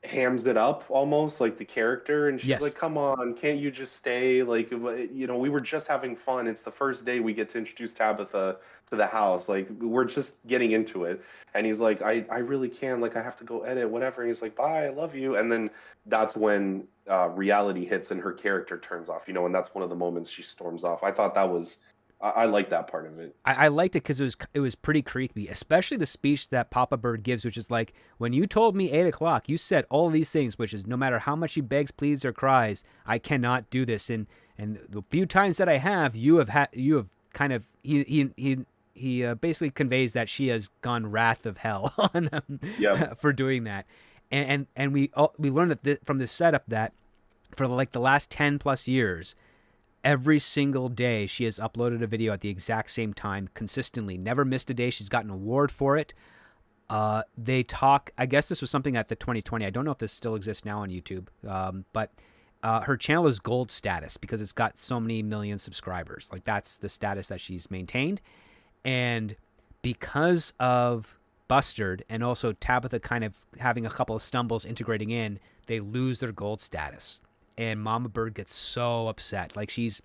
hams it up almost like the character, and she's like, Yes. come on, can't you just stay, like, we were just having fun. It's the first day we get to introduce Tabitha to the house, like we're just getting into it. And he's like, I really can, like I have to go edit whatever, and he's like, bye, I love you. And then that's when reality hits and her character turns off, and that's one of the moments she storms off. I thought that was I like that part of it. I liked it because it was pretty creepy, especially the speech that Papa Bird gives, which is like, when you told me 8 o'clock, you said all these things, which is no matter how much he begs, pleads, or cries, I cannot do this. And the few times that I have, you have kind of he basically conveys that she has gone wrath of hell on him Yep. for doing that, and we learned from this setup that for like the last 10 plus years, every single day she has uploaded a video at the exact same time consistently, never missed a day. She's gotten an award for it. They talk, I guess this was something at the 2020, I don't know if this still exists now on YouTube, but her channel is gold status because it's got so many million subscribers. Like, that's the status that she's maintained. And because of Bustard and also Tabitha kind of having a couple of stumbles integrating in, they lose their gold status. And Mama Bird gets so upset. Like, she's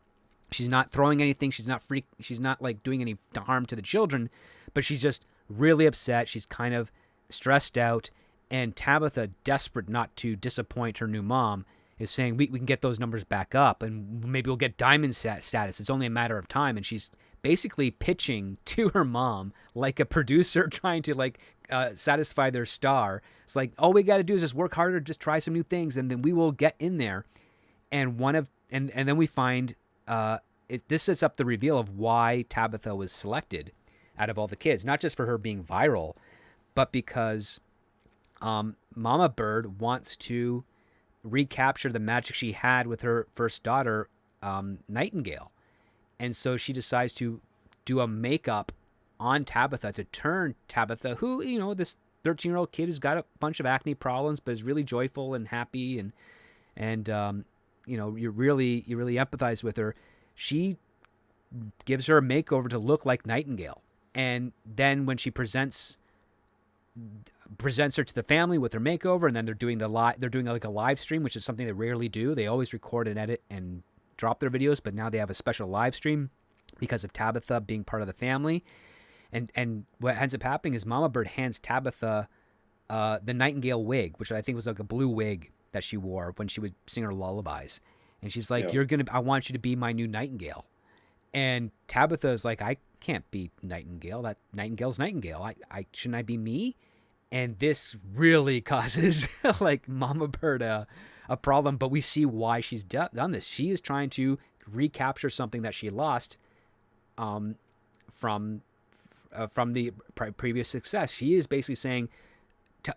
not throwing anything. She's not like doing any harm to the children, but she's just really upset. She's kind of stressed out. And Tabitha, desperate not to disappoint her new mom, is saying, we can get those numbers back up and maybe we'll get diamond status. It's only a matter of time. And she's basically pitching to her mom like a producer trying to like satisfy their star. It's like, all we got to do is just work harder, just try some new things, and then we will get in there. And then we find this sets up the reveal of why Tabitha was selected out of all the kids, not just for her being viral, but because Mama Bird wants to recapture the magic she had with her first daughter, Nightingale. And so she decides to do a makeup on Tabitha to turn Tabitha, who, this 13-year-old kid who's got a bunch of acne problems, but is really joyful and happy, and you really empathize with her. She gives her a makeover to look like Nightingale. And then when she presents her to the family with her makeover, and then they're doing like a live stream, which is something they rarely do. They always record and edit and drop their videos, but now they have a special live stream because of Tabitha being part of the family. And what ends up happening is Mama Bird hands Tabitha the Nightingale wig, which I think was like a blue wig that she wore when she would sing her lullabies. And she's like, Yeah. I want you to be my new Nightingale. And Tabitha is like, I can't be Nightingale. That Nightingale's Nightingale. Shouldn't I be me? And this really causes like Mama Bird a problem, but we see why she's done this. She is trying to recapture something that she lost from the previous success. She is basically saying,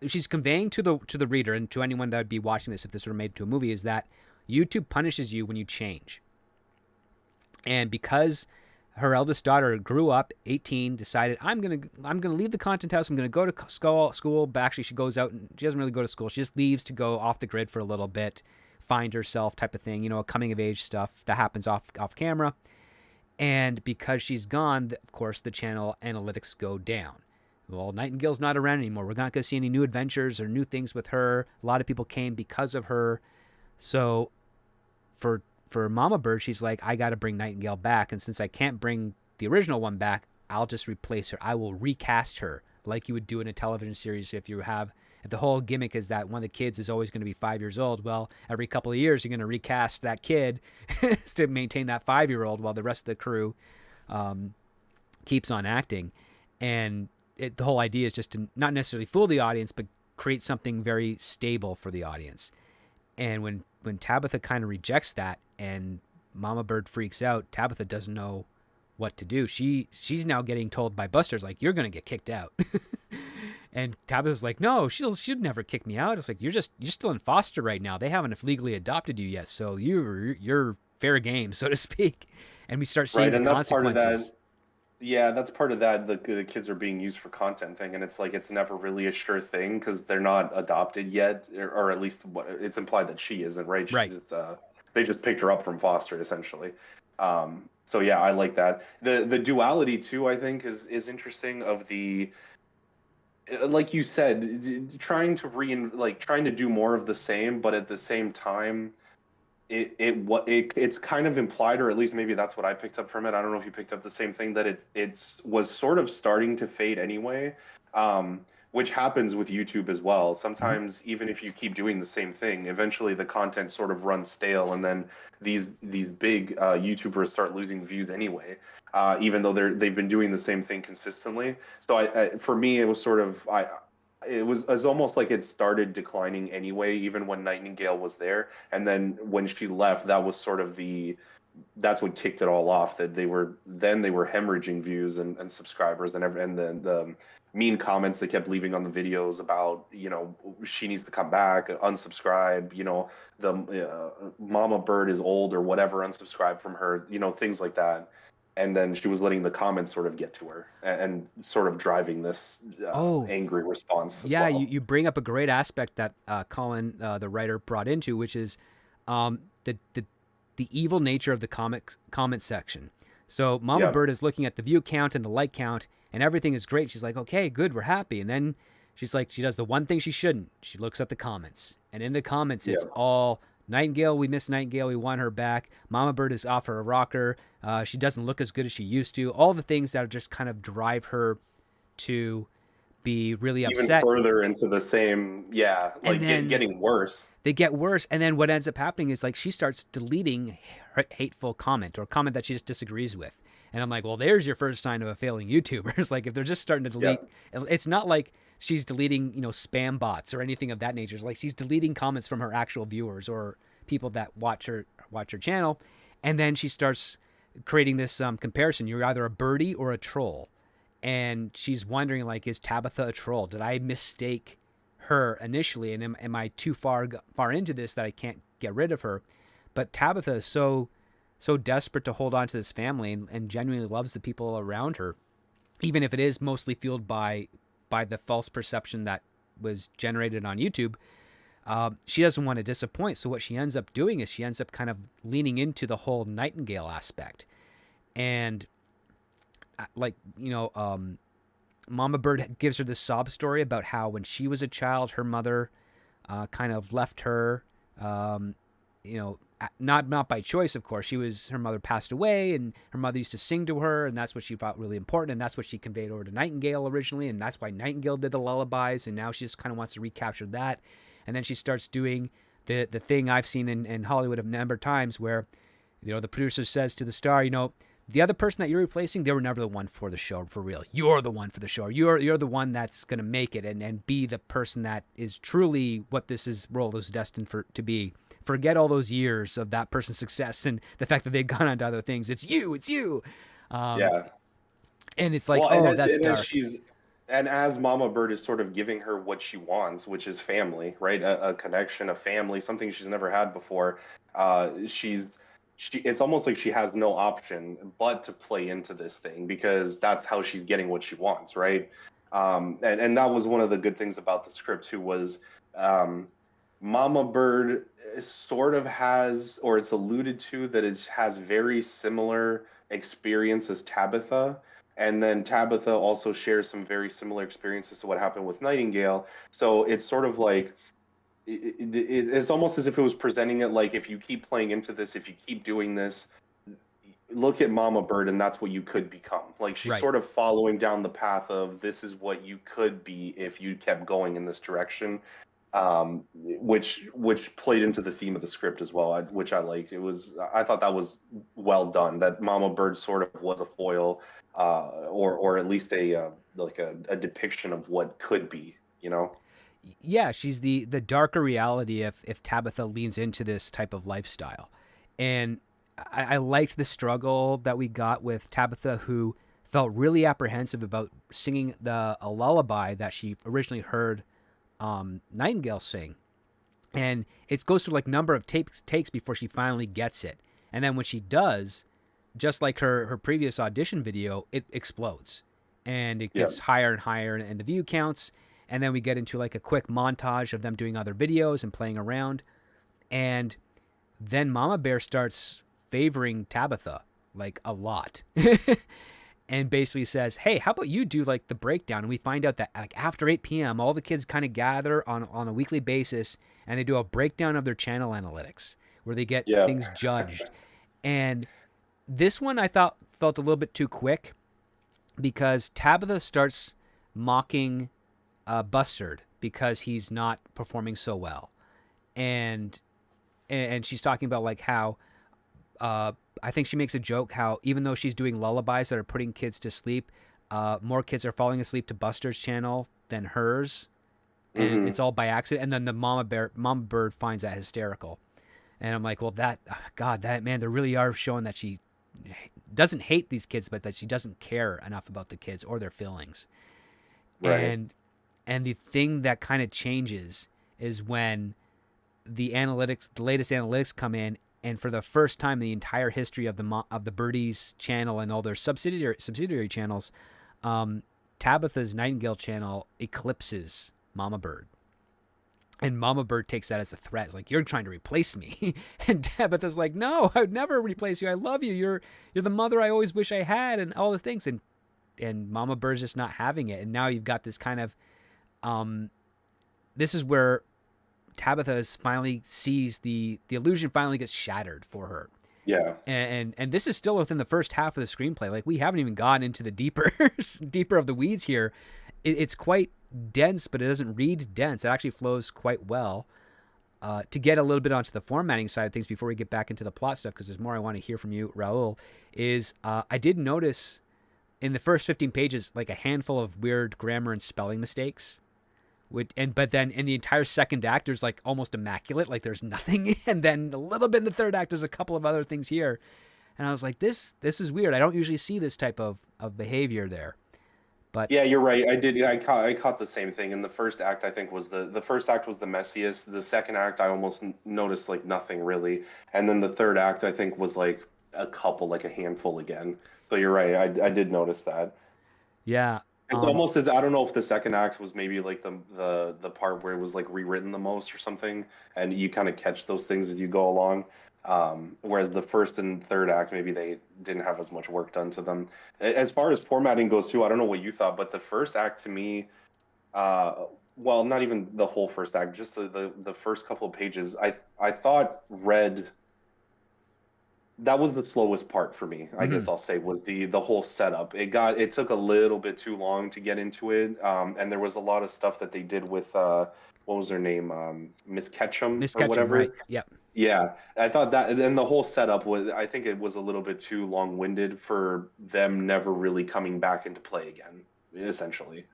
she's conveying to the reader and to anyone that would be watching this if this were made into a movie, is that YouTube punishes you when you change. And because her eldest daughter grew up, 18, decided, I'm gonna leave the content house. I'm gonna go to school. But actually, she goes out and she doesn't really go to school. She just leaves to go off the grid for a little bit, find herself, type of thing. A coming of age stuff that happens off camera. And because she's gone, of course, the channel analytics go down. Well, Nightingale's not around anymore. We're not going to see any new adventures or new things with her. A lot of people came because of her. So for Mama Bird, she's like, I got to bring Nightingale back. And since I can't bring the original one back, I'll just replace her. I will recast her like you would do in a television series if the whole gimmick is that one of the kids is always going to be 5 years old. Well, every couple of years, you're going to recast that kid to maintain that 5-year-old while the rest of the crew keeps on acting. And the whole idea is just to not necessarily fool the audience, but create something very stable for the audience. And when Tabitha kind of rejects that and Mama Bird freaks out, Tabitha doesn't know what to do. She's now getting told by Buster's, like, you're going to get kicked out. And Tabitha's like, no, she'd never kick me out. It's like, you're still in foster right now. They haven't legally adopted you yet. So you're fair game, so to speak. And we start seeing the consequences. That's part of that. The kids are being used for content thing, and it's like it's never really a sure thing because they're not adopted yet, or at least it's implied that she isn't, right? Right. They just picked her up from foster, essentially. So yeah, I like that. The duality too, I think, is interesting of the like you said, trying to trying to do more of the same, but at the same time, it's kind of implied, or at least maybe that's what I picked up from it. I don't know if you picked up the same thing, that it was sort of starting to fade anyway, which happens with YouTube as well. Mhm. Sometimes even if you keep doing the same thing, eventually the content sort of runs stale, and then these big YouTubers start losing views anyway, even though they've been doing the same thing consistently. So for me, it was sort of it's almost like it started declining anyway, even when Nightingale was there. And then when she left, that was sort of that's what kicked it all off. That they were hemorrhaging views and subscribers, and then the mean comments they kept leaving on the videos about, she needs to come back, unsubscribe, the Mama Bird is old or whatever, unsubscribe from her, things like that. And then she was letting the comments sort of get to her, and sort of driving this Oh, angry response as yeah, you, well. you bring up a great aspect that Colin, the writer, brought into, which is um, the, the the evil nature of the comment section. So Mama Yeah, Bird is looking at the view count and the like count, and everything is great. She's like, okay, good, we're happy. And then she's like, she does the one thing she shouldn't. She looks at the comments, and in the comments, yeah. it's all Nightingale. We miss Nightingale. We want her back. Mama Bird is off her a rocker. She doesn't look as good as she used to. All the things that just kind of drive her to be really Even upset. further into the same, yeah, And like then getting worse. they get worse. And then what ends up happening is like she starts deleting hateful comment or comment that she just disagrees with. And I'm like, well, there's your first sign of a failing YouTuber. It's like if they're just starting to Yeah, delete, it's not like she's deleting, spam bots or anything of that nature. It's like she's deleting comments from her actual viewers or people that watch her channel. And then she starts creating this comparison. You're either a birdie or a troll. And she's wondering, like, is Tabitha a troll? Did I mistake her initially, and am I too far into this that I can't get rid of her? But Tabitha is so desperate to hold on to this family, and genuinely loves the people around her, even if it is mostly fueled by the false perception that was generated on YouTube. She doesn't want to disappoint, so what she ends up doing is she ends up kind of leaning into the whole Nightingale aspect, and like Mama Bird gives her this sob story about how when she was a child, her mother kind of left her. Um, not by choice, of course. Her mother passed away, and her mother used to sing to her, and that's what she felt really important, and that's what she conveyed over to Nightingale originally, and that's why Nightingale did the lullabies, and now she just kind of wants to recapture that, and then she starts doing the thing I've seen in Hollywood a number of times, where the producer says to the star, the other person that you're replacing, they were never the one for the show for real. You're the one for the show. You're the one that's gonna make it and be the person that is truly what role is destined to be. Forget all those years of that person's success and the fact that they've gone on to other things. It's you. Um, yeah. and it's like, Well, oh, that's dark. and as Mama Bird is sort of giving her what she wants, which is family, right? A connection, a family, something she's never had before. It's almost like she has no option but to play into this thing, because that's how she's getting what she wants, right? And that was one of the good things about the script too, was um, Mama Bird sort of has, or it's alluded to that it has very similar experience as Tabitha. And then Tabitha also shares some very similar experiences to what happened with Nightingale. So it's sort of like it's almost as if it was presenting it like, if you keep playing into this, if you keep doing this, look at Mama Bird, and that's what you could become. Like, she's Right. sort of following down the path of, this is what you could be if you kept going in this direction, which played into the theme of the script as well, which I liked. I thought that was well done. That Mama Bird sort of was a foil, or at least a depiction of what could be. You know? Yeah, she's the darker reality if Tabitha leans into this type of lifestyle. And I liked the struggle that we got with Tabitha, who felt really apprehensive about singing a lullaby that she originally heard Nightingale sing. And it goes through like number of takes before she finally gets it. And then when she does, just like her previous audition video, it explodes. And it Yeah. gets higher and higher in the view counts. And then we get into like a quick montage of them doing other videos and playing around. And then Mama Bear starts favoring Tabitha like a lot. and basically says, "Hey, how about you do like the breakdown?" And we find out that like after 8 p.m., all the kids kind of gather on a weekly basis, and they do a breakdown of their channel analytics where they get Yeah. things judged. And this one I thought felt a little bit too quick because Tabitha starts mocking Bustard because he's not performing so well, and she's talking about like how I think she makes a joke how even though she's doing lullabies that are putting kids to sleep, more kids are falling asleep to Bustard's channel than hers, and Hmm. it's all by accident. And then the mama bird finds that hysterical, and I'm like, well, that God, that man, they really are showing that she doesn't hate these kids, but that she doesn't care enough about the kids or their feelings. Right. And the thing that kind of changes is when the latest analytics come in, and for the first time in the entire history of the Birdies channel and all their subsidiary channels, Tabitha's Nightingale channel eclipses Mama Bird. And Mama Bird takes that as a threat. It's like, you're trying to replace me. And Tabitha's like, no, I would never replace you. I love you. You're the mother I always wish I had, and all the things. And Mama Bird's just not having it. And now you've got this kind of this is where Tabitha finally sees the illusion finally gets shattered for her. Yeah. And this is still within the first half of the screenplay. Like, we haven't even gotten into the deeper of the weeds here. It's quite dense, but it doesn't read dense. It actually flows quite well. To get a little bit onto the formatting side of things before we get back into the plot stuff, because there's more I want to hear from you, Raul, is I did notice in the first 15 pages like a handful of weird grammar and spelling mistakes. But then in the entire second act, there's like almost immaculate, like there's nothing. And then a little bit in the third act, there's a couple of other things here. And I was like, this is weird. I don't usually see this type of behavior there. But Yeah, you're right. I did. I caught the same thing. In the first act, I think was the first act was the messiest. The second act, I almost noticed like nothing really, and then the third act, I think was like like a handful again. So you're right. I did notice that. yeah, It's almost as I don't know if the second act was maybe like the part where it was like rewritten the most or something, and you kind of catch those things as you go along. Whereas the first and third act, maybe they didn't have as much work done to them. As far as formatting goes too, I don't know what you thought, but the first act to me, well, not even the whole first act, just the first couple of pages, I thought read that was the slowest part for me, I mm-hmm. guess I'll say, was the whole setup. It took a little bit too long to get into it, and there was a lot of stuff that they did with what was her name, Miss Ketchum Miss or Ketchum, whatever. right? Yep. Yeah, I thought that, and then the whole setup was, I think it was a little bit too long-winded for them never really coming back into play again, essentially.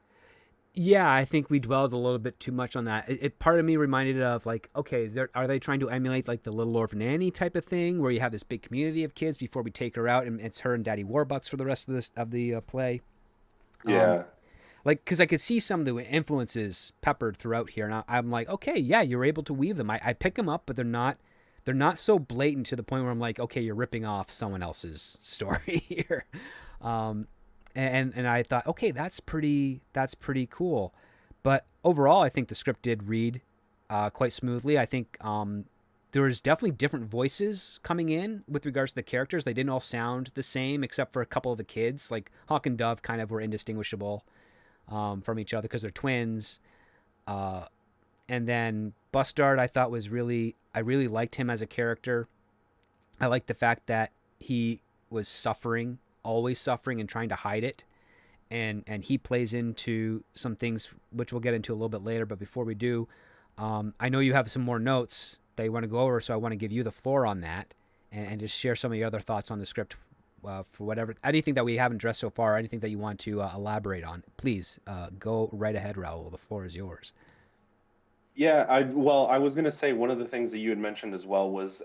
Yeah, I think we dwelled a little bit too much on that. Part of me reminded it of like, okay, are they trying to emulate like the Little Orphan Annie type of thing, where you have this big community of kids before we take her out, and it's her and Daddy Warbucks for the rest of the play. Um, Yeah. like, because I could see some of the influences peppered throughout here, and I'm like, okay, yeah, you're able to weave them. I pick them up, but they're not so blatant to the point where I'm like, okay, you're ripping off someone else's story here. Um, and I thought, okay, that's pretty cool. But overall, I think the script did read quite smoothly. I think there was definitely different voices coming in with regards to the characters. They didn't all sound the same, except for a couple of the kids. Like Hawk and Dove kind of were indistinguishable from each other because they're twins. Uh, and then Bustard, I thought I really liked him as a character. I liked the fact that he was suffering, always suffering, and trying to hide it. And he plays into some things which we'll get into a little bit later. But before we do, I know you have some more notes that you want to go over, so I want to give you the floor on that, and just share some of your other thoughts on the script for whatever anything that we haven't addressed so far, or anything that you want to elaborate on. Please go right ahead, Raul. The floor is yours. Yeah, I was gonna say one of the things that you had mentioned as well was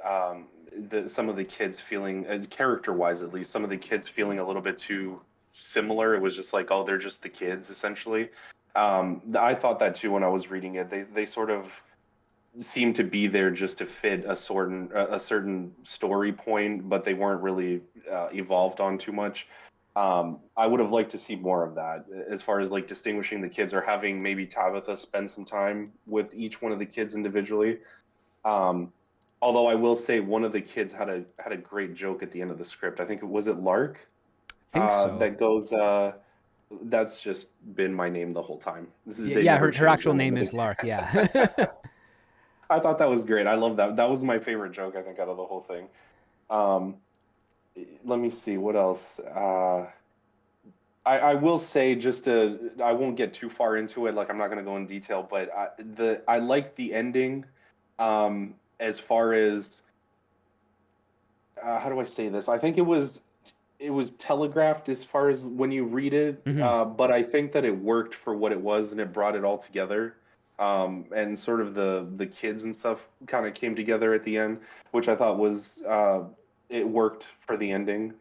some of the kids feeling, character-wise at least, some of the kids feeling a little bit too similar. It was just like, oh, they're just the kids essentially. I thought that too when I was reading it. They sort of seemed to be there just to fit a certain story point, but they weren't really evolved on too much. I would have liked to see more of that as far as like distinguishing the kids or having maybe Tabitha spend some time with each one of the kids individually. Um, Although I will say one of the kids had a great joke at the end of the script. I think it was it Lark. think so. that goes. That's just been my name the whole time. They Yeah, never her changed the actual name name of the. is Lark. Yeah. I thought that was great. I love that. That was my favorite joke, I think, out of the whole thing. Um, Let me see what else. I will say just to I won't get too far into it. Like I'm not going to go in detail, but I like the ending. As far as how do I say this? I think it was telegraphed as far as when you read it, Hmm. but I think that it worked for what it was and it brought it all together. And sort of the kids and stuff kind of came together at the end, which I thought was it worked for the ending.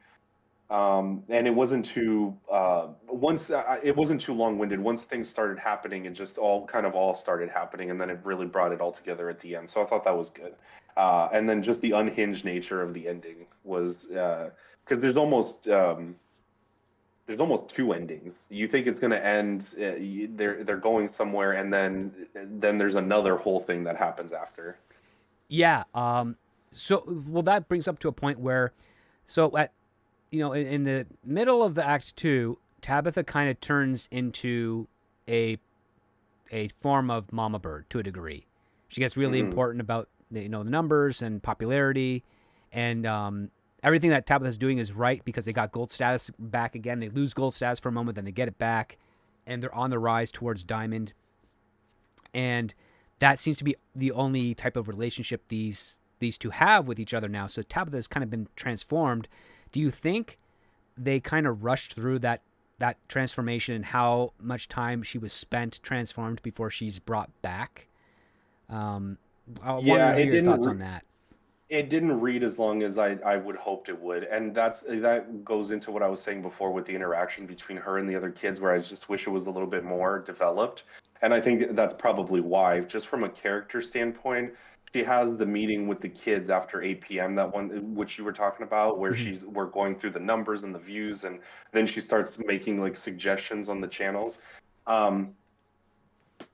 And it wasn't too once it wasn't too long-winded. Once things started happening, it just all started happening, and then it really brought it all together at the end. So I thought that was good. And then just the unhinged nature of the ending was because there's almost two endings. You think it's going to end, they're going somewhere, and then there's another whole thing that happens after. Yeah. So, well, that brings up to a point where, so at in the middle of the Act Two, Tabitha kind of turns into a form of Mama Bird to a degree. She gets really Hmm. important about the numbers and popularity, and everything that Tabitha's doing is right because they got gold status back again. They lose gold status for a moment, then they get it back, and they're on the rise towards diamond. And that seems to be the only type of relationship these two have with each other now. So Tabitha has kind of been transformed. Do you think they kind of rushed through that transformation and how much time she was spent transformed before she's brought back? Um, I wanted Yeah, to hear your thoughts on that. it didn't read as long as I would hoped it would, and that goes into what I was saying before with the interaction between her and the other kids, where I just wish it was a little bit more developed. And I think that's probably why, just from a character standpoint, she has the meeting with the kids after 8 p.m. That one, which you were talking about, where Hmm. we're going through the numbers and the views, and then she starts making like suggestions on the channels. Um,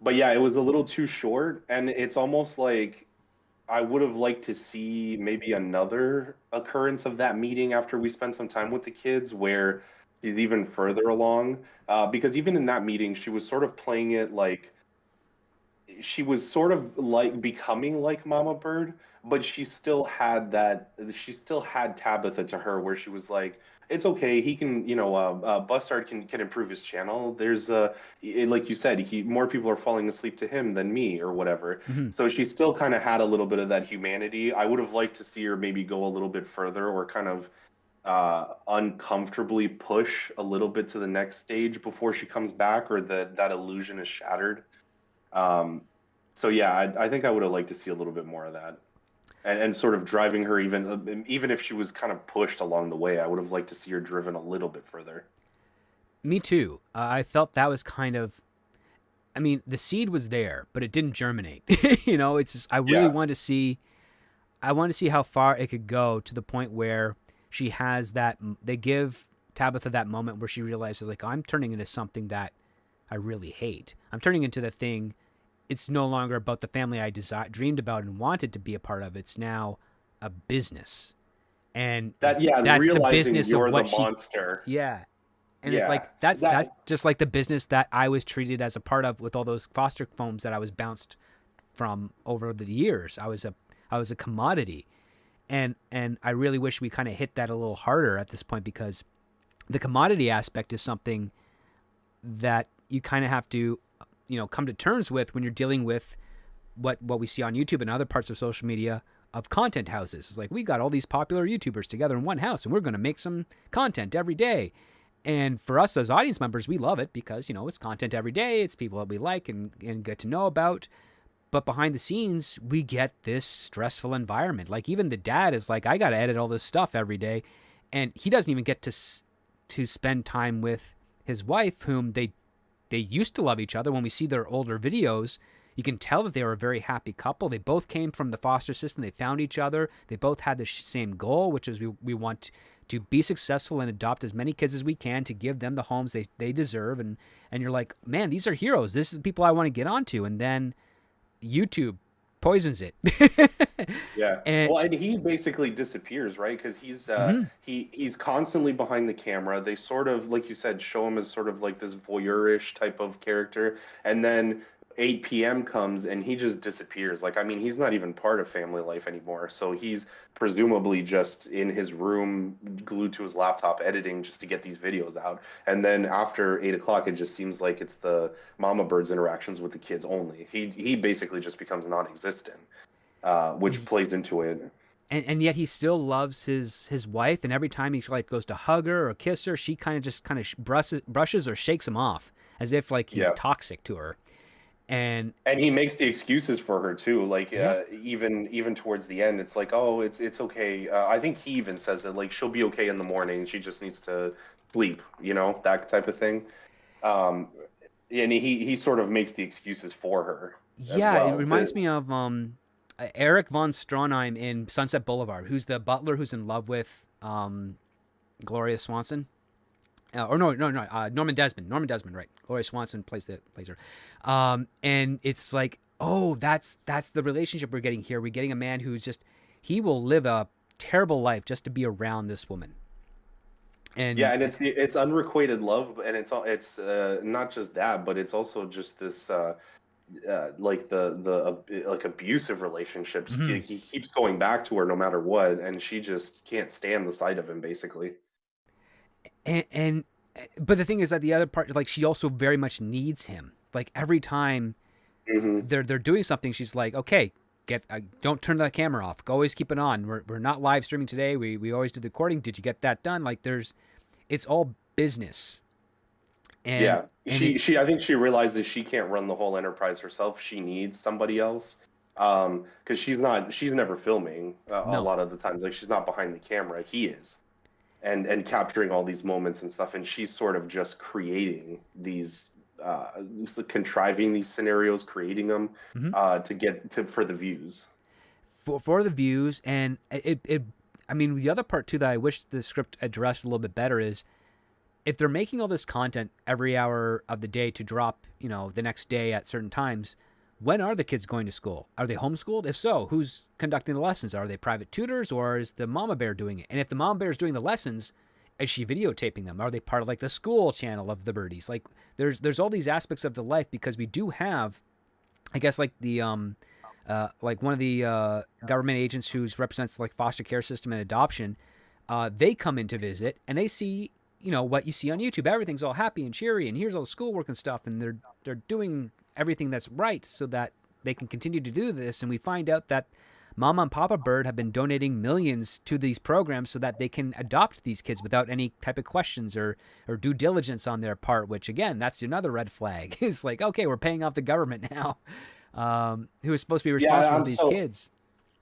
but yeah, it was a little too short, and it's almost like I would have liked to see maybe another occurrence of that meeting after we spent some time with the kids where she's even further along. Because even in that meeting, she was sort of playing it like she was sort of like becoming like Mama Bird, but she still had Tabitha to her where she was like, it's okay, he can, Bustard can improve his channel. Like you said, he more people are falling asleep to him than me or whatever. Hmm. So she still kind of had a little bit of that humanity. I would have liked to see her maybe go a little bit further or kind of uncomfortably push a little bit to the next stage before she comes back or that illusion is shattered. Um, so yeah, I think I would have liked to see a little bit more of that, and sort of driving her even if she was kind of pushed along the way, I would have liked to see her driven a little bit further. Me too. I felt that was kind of. I mean, the seed was there, but it didn't germinate. It's just, I really Yeah, wanted to see. I want to see how far it could go to the point where she has that. They give Tabitha that moment where she realizes, like, I'm turning into something that I really hate. I'm turning into the thing. It's no longer about the family I dreamed about and wanted to be a part of. It's now a business, and yeah, that's the realizing business of you're the what she. monster. Yeah, and it's Yeah, like that's that just like the business that I was treated as a part of with all those foster homes that I was bounced from over the years. I was a commodity, and I really wish we kind of hit that a little harder at this point because the commodity aspect is something that you kind of have to come to terms with when you're dealing with what we see on YouTube and other parts of social media of content houses. It's like we got all these popular YouTubers together in one house and we're going to make some content every day. And for us as audience members, we love it because it's content every day. It's people that we like and get to know about. But behind the scenes, we get this stressful environment. Like even the dad is like, I got to edit all this stuff every day, and he doesn't even get to spend time with his wife, whom they used to love each other. When we see their older videos, you can tell that they were a very happy couple. They both came from the foster system. They found each other. They both had the same goal, which is we want to be successful and adopt as many kids as we can to give them the homes they deserve. And you're like, man, these are heroes. This is the people I want to get onto. And then YouTube poisons it. Yeah. And Well, and he basically disappears, right? Because mhm. he's constantly behind the camera. They sort of, like you said, show him as sort of like this voyeurish type of character, and then 8 p.m. comes and he just disappears. Like, I mean, he's not even part of family life anymore. So he's presumably just in his room, glued to his laptop, editing just to get these videos out. And then after 8 o'clock, it just seems like it's the mama bird's interactions with the kids only. He basically just becomes non-existent, which plays into it. And yet he still loves his wife, and every time he like goes to hug her or kiss her, she kind of brushes or shakes him off as if like he's Yeah. toxic to her. And And he makes the excuses for her too. Like yeah, even towards the end, it's like, oh, it's okay. I think he even says it, like she'll be okay in the morning. She just needs to sleep, that type of thing. Um, and he sort of makes the excuses for her as yeah, it well. reminds me of Eric von Stroheim in Sunset Boulevard, who's the butler who's in love with Gloria Swanson. Or no, Norman Desmond. Norman Desmond, right? Gloria Swanson plays her, and it's like, oh, that's the relationship we're getting here. We're getting a man who's just he will live a terrible life just to be around this woman, Yeah, and and it's unrequited love, and it's not just that, but it's also just this like like abusive relationships. mhm. He keeps going back to her no matter what, and she just can't stand the sight of him, basically. And but the thing is that the other part, like she also very much needs him. Like every time Hmm. they're doing something, she's like, okay, get don't turn the camera off. Always keep it on. We're not live streaming today. We always do the recording. Did you get that done? Like it's all business, and Yeah, and it I think she realizes she can't run the whole enterprise herself. She needs somebody else. Because she's never filming a no. lot of the times. Like she's not behind the camera. He is, and capturing all these moments and stuff. And she's sort of just creating these, just contriving these scenarios, creating them Mhm. to get to for the views. For the views, and it I mean the other part too that I wish the script addressed a little bit better is if they're making all this content every hour of the day to drop, the next day at certain times, when are the kids going to school? Are they homeschooled? If so, who's conducting the lessons? Are they private tutors or is the mama bear doing it? And if the mama bear is doing the lessons, is she videotaping them? Are they part of like the school channel of the birdies? Like there's all these aspects of the life because we do have, I guess like the like one of the government agents who represents like foster care system and adoption, they come in to visit and they see what you see on YouTube. Everything's all happy and cheery, and here's all the schoolwork and stuff, and they're doing everything that's right so that they can continue to do this. And we find out that Mama and Papa Bird have been donating millions to these programs so that they can adopt these kids without any type of questions or due diligence on their part. Which again, that's another red flag. It's like, okay, we're paying off the government now, who is supposed to be Yeah, responsible for these kids.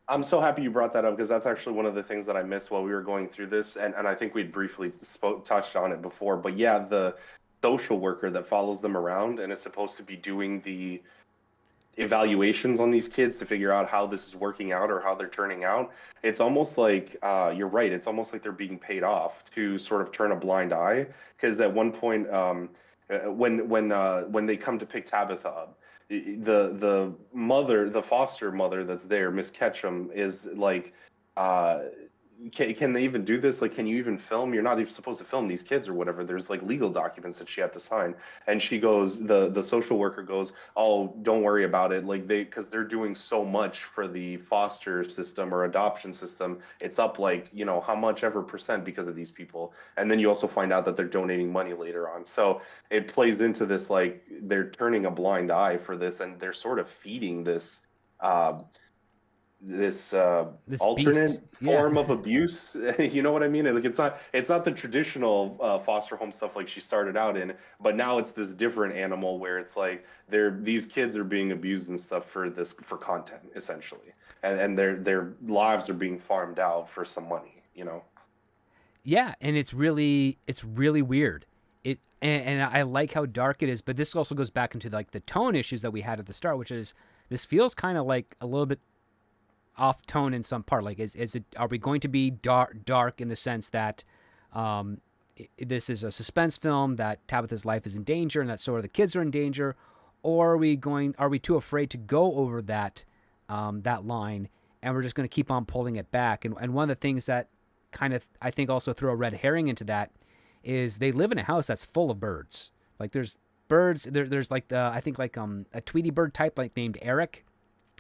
I'm so happy you brought that up because that's actually one of the things that I missed while we were going through this, and I think we'd briefly touched on it before. But yeah, the social worker that follows them around and is supposed to be doing the evaluations on these kids to figure out how this is working out or how they're turning out. It's almost like you're right. It's almost like they're being paid off to sort of turn a blind eye. Because at one point, when they come to pick Tabitha up, the mother, the foster mother that's there, Miss Ketchum, is like, uh, can they even do this? Like, can you even film? You're not even supposed to film these kids or whatever. There's like legal documents that she had to sign. And she goes, the social worker goes, oh, don't worry about it. Like because they're doing so much for the foster system or adoption system. It's up like, how much ever percent because of these people. And then you also find out that they're donating money later on. So it plays into this, like they're turning a blind eye for this and they're sort of feeding uh, this This beast, alternate yeah. form of abuse. You know what I mean? Like it's not the traditional foster home stuff like she started out in, but now it's this different animal where it's like these kids are being abused and stuff for content essentially, and their lives are being farmed out for some money. Yeah, and it's really weird. And I like how dark it is, but this also goes back into like the tone issues that we had at the start, which is this feels kind of like a little bit off tone in some part. Like, is it are we going to be dark in the sense that this is a suspense film that Tabitha's life is in danger and that so are the kids are in danger, or are we too afraid to go over that line and we're just going to keep on pulling it back. And one of the things that kind of, I think, also throw a red herring into that is they live in a house that's full of birds. Like there's birds there's like I think like a Tweety bird type like named Eric,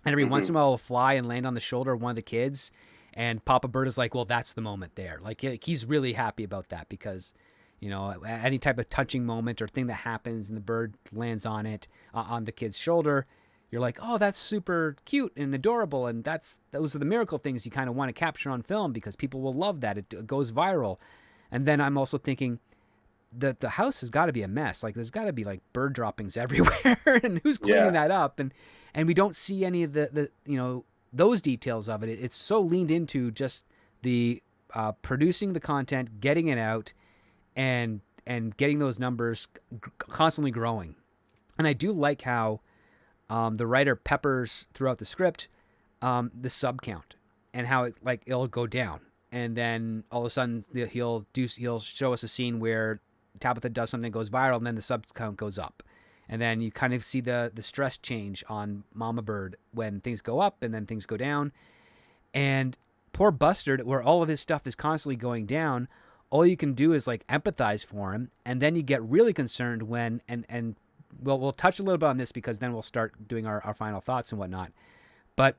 and every once in a while will fly and land on the shoulder of one of the kids, and Papa Bird is like, well, that's the moment there. Like he's really happy about that because, you know, any type of touching moment or thing that happens and the bird lands on it, on the kid's shoulder, you're like, oh, that's super cute and adorable, and those are the miracle things you kind of want to capture on film because people will love that. It goes viral. And then I'm also thinking that the house has got to be a mess. Like there's got to be like bird droppings everywhere, and who's cleaning that up? And we don't see any of the you know, those details of it. It's so leaned into just the producing the content, getting it out, and getting those numbers constantly growing. And I do like how the writer peppers throughout the script the sub count and how it'll go down, and then all of a sudden he'll show us a scene where Tabitha does something that goes viral, and then the sub count goes up, and then you kind of see the stress change on Mama Bird when things go up and then things go down. And poor Bustard, where all of his stuff is constantly going down, all you can do is like empathize for him, and then you get really concerned when and we'll touch a little bit on this because then we'll start doing our final thoughts and whatnot. But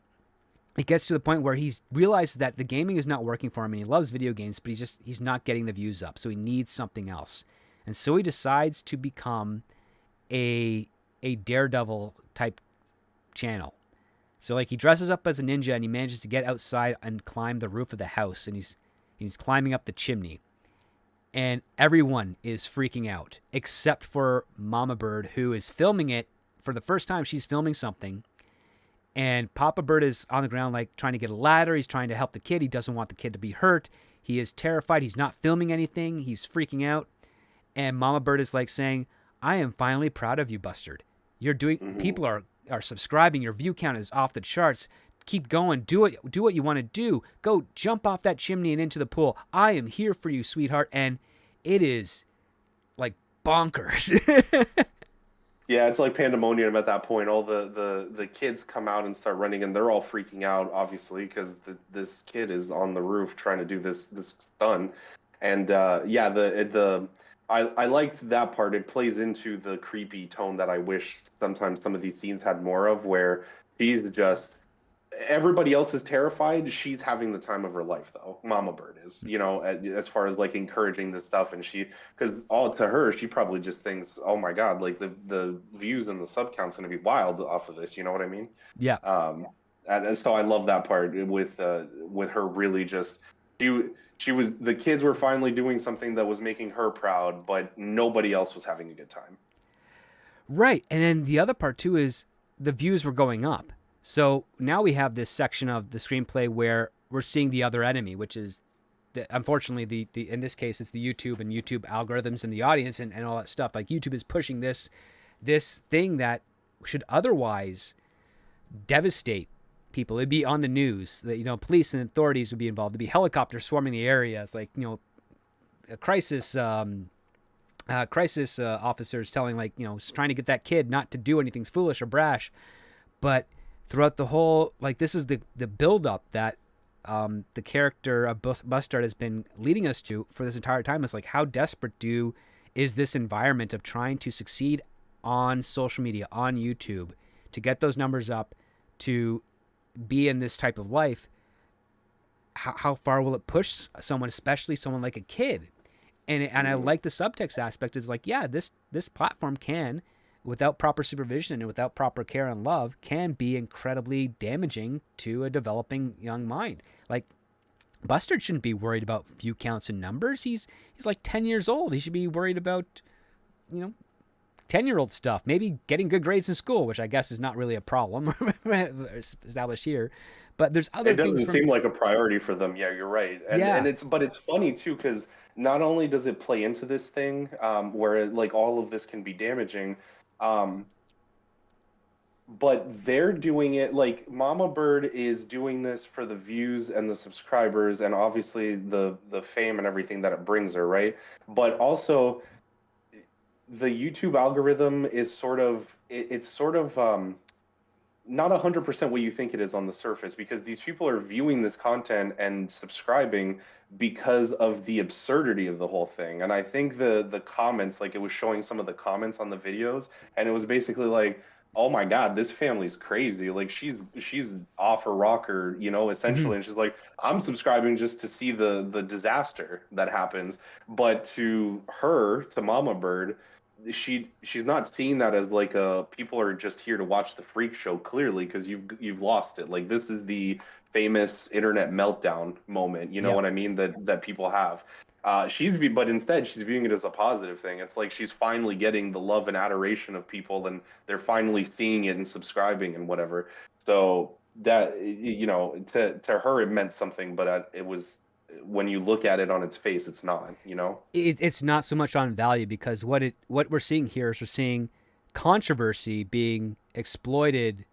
it gets to the point where he's realized that the gaming is not working for him, and he loves video games, but he's not getting the views up, so he needs something else. And so he decides to become a Daredevil type channel. So like he dresses up as a ninja and he manages to get outside and climb the roof of the house, and he's climbing up the chimney. And everyone is freaking out except for Mama Bird, who is filming it for the first time. She's filming something, and Papa Bird is on the ground like trying to get a ladder. He's trying to help the kid. He doesn't want the kid to be hurt. He is terrified. He's not filming anything. He's freaking out. And Mama Bird is like saying, I am finally proud of you, Bustard. You're doing, people are subscribing. Your view count is off the charts. Keep going. Do what you want to do. Go jump off that chimney and into the pool. I am here for you, sweetheart. And it is like bonkers. Yeah, it's like pandemonium at that point. All the kids come out and start running, and they're all freaking out, obviously, because this kid is on the roof trying to do this stunt. And yeah, I liked that part. It plays into the creepy tone that I wish sometimes some of these scenes had more of, where she's just, everybody else is terrified. She's having the time of her life, though. Mama Bird is, you know, as far as like encouraging this stuff, and because all to her, she probably just thinks, oh my God, like the views and the sub count's gonna be wild off of this. You know what I mean? Yeah. And so I love that part with her really just she was, the kids were finally doing something that was making her proud, but nobody else was having a good time. Right. And then the other part too is the views were going up. So now we have this section of the screenplay where we're seeing the other enemy, which is unfortunately the in this case it's the YouTube and YouTube algorithms and the audience and all that stuff. Like YouTube is pushing this thing that should otherwise devastate people. It'd be on the news that, you know, police and authorities would be involved. There'd be helicopters swarming the area. It's like, you know, a crisis officers telling, like, you know, trying to get that kid not to do anything foolish or brash. But throughout the whole, like, this is the build up that the character of Bustard has been leading us to for this entire time. It's like, how desperate is this environment of trying to succeed on social media, on YouTube, to get those numbers up, to be in this type of life. How far will it push someone, especially someone like a kid? And I like the subtext aspect of, like, yeah, this platform can, without proper supervision and without proper care and love, can be incredibly damaging to a developing young mind. Like, Bustard shouldn't be worried about view counts and numbers. He's like 10 years old. He should be worried about, you know, 10-year-old stuff, maybe getting good grades in school, which I guess is not really a problem established here. But there's other things. It doesn't seem like a priority for them. Yeah, you're right. And it's funny too, because not only does it play into this thing where like all of this can be damaging, but they're doing it, like Mama Bird is doing this for the views and the subscribers and obviously the fame and everything that it brings her, right? But also the YouTube algorithm is it's sort of not 100% what you think it is on the surface, because these people are viewing this content and subscribing because of the absurdity of the whole thing. And I think the comments, like it was showing some of the comments on the videos, and it was basically like, oh my God, this family's crazy. Like she's off her rocker, you know, Hmm. essentially. And she's like, I'm subscribing just to see the disaster that happens. But to her, to Mama Bird, she's not seeing that as like a people are just here to watch the freak show, clearly, because you've lost it. Like this is the famous internet meltdown moment, you know Yep. what I mean, that people have. But instead she's viewing it as a positive thing. It's like she's finally getting the love and adoration of people, and they're finally seeing it and subscribing and whatever. So that, you know, to her it meant something, but it was, when you look at it on its face, it's not, you know. It's not so much on value, because what we're seeing here is we're seeing controversy being exploited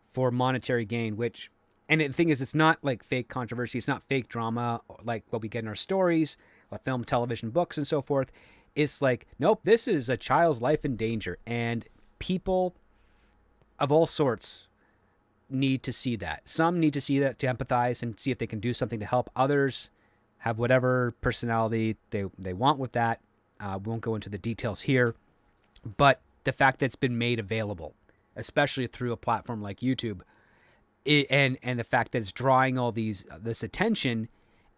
for monetary gain. Which, and the thing is, it's not like fake controversy. It's not fake drama like what we get in our stories, like film, television, books, and so forth. It's like, nope, this is a child's life in danger, and people of all sorts need to see that. Some need to see that to empathize and see if they can do something to help. Others have whatever personality they want with that. We won't go into the details here, but the fact that it's been made available, especially through a platform like YouTube, and the fact that it's drawing all this attention,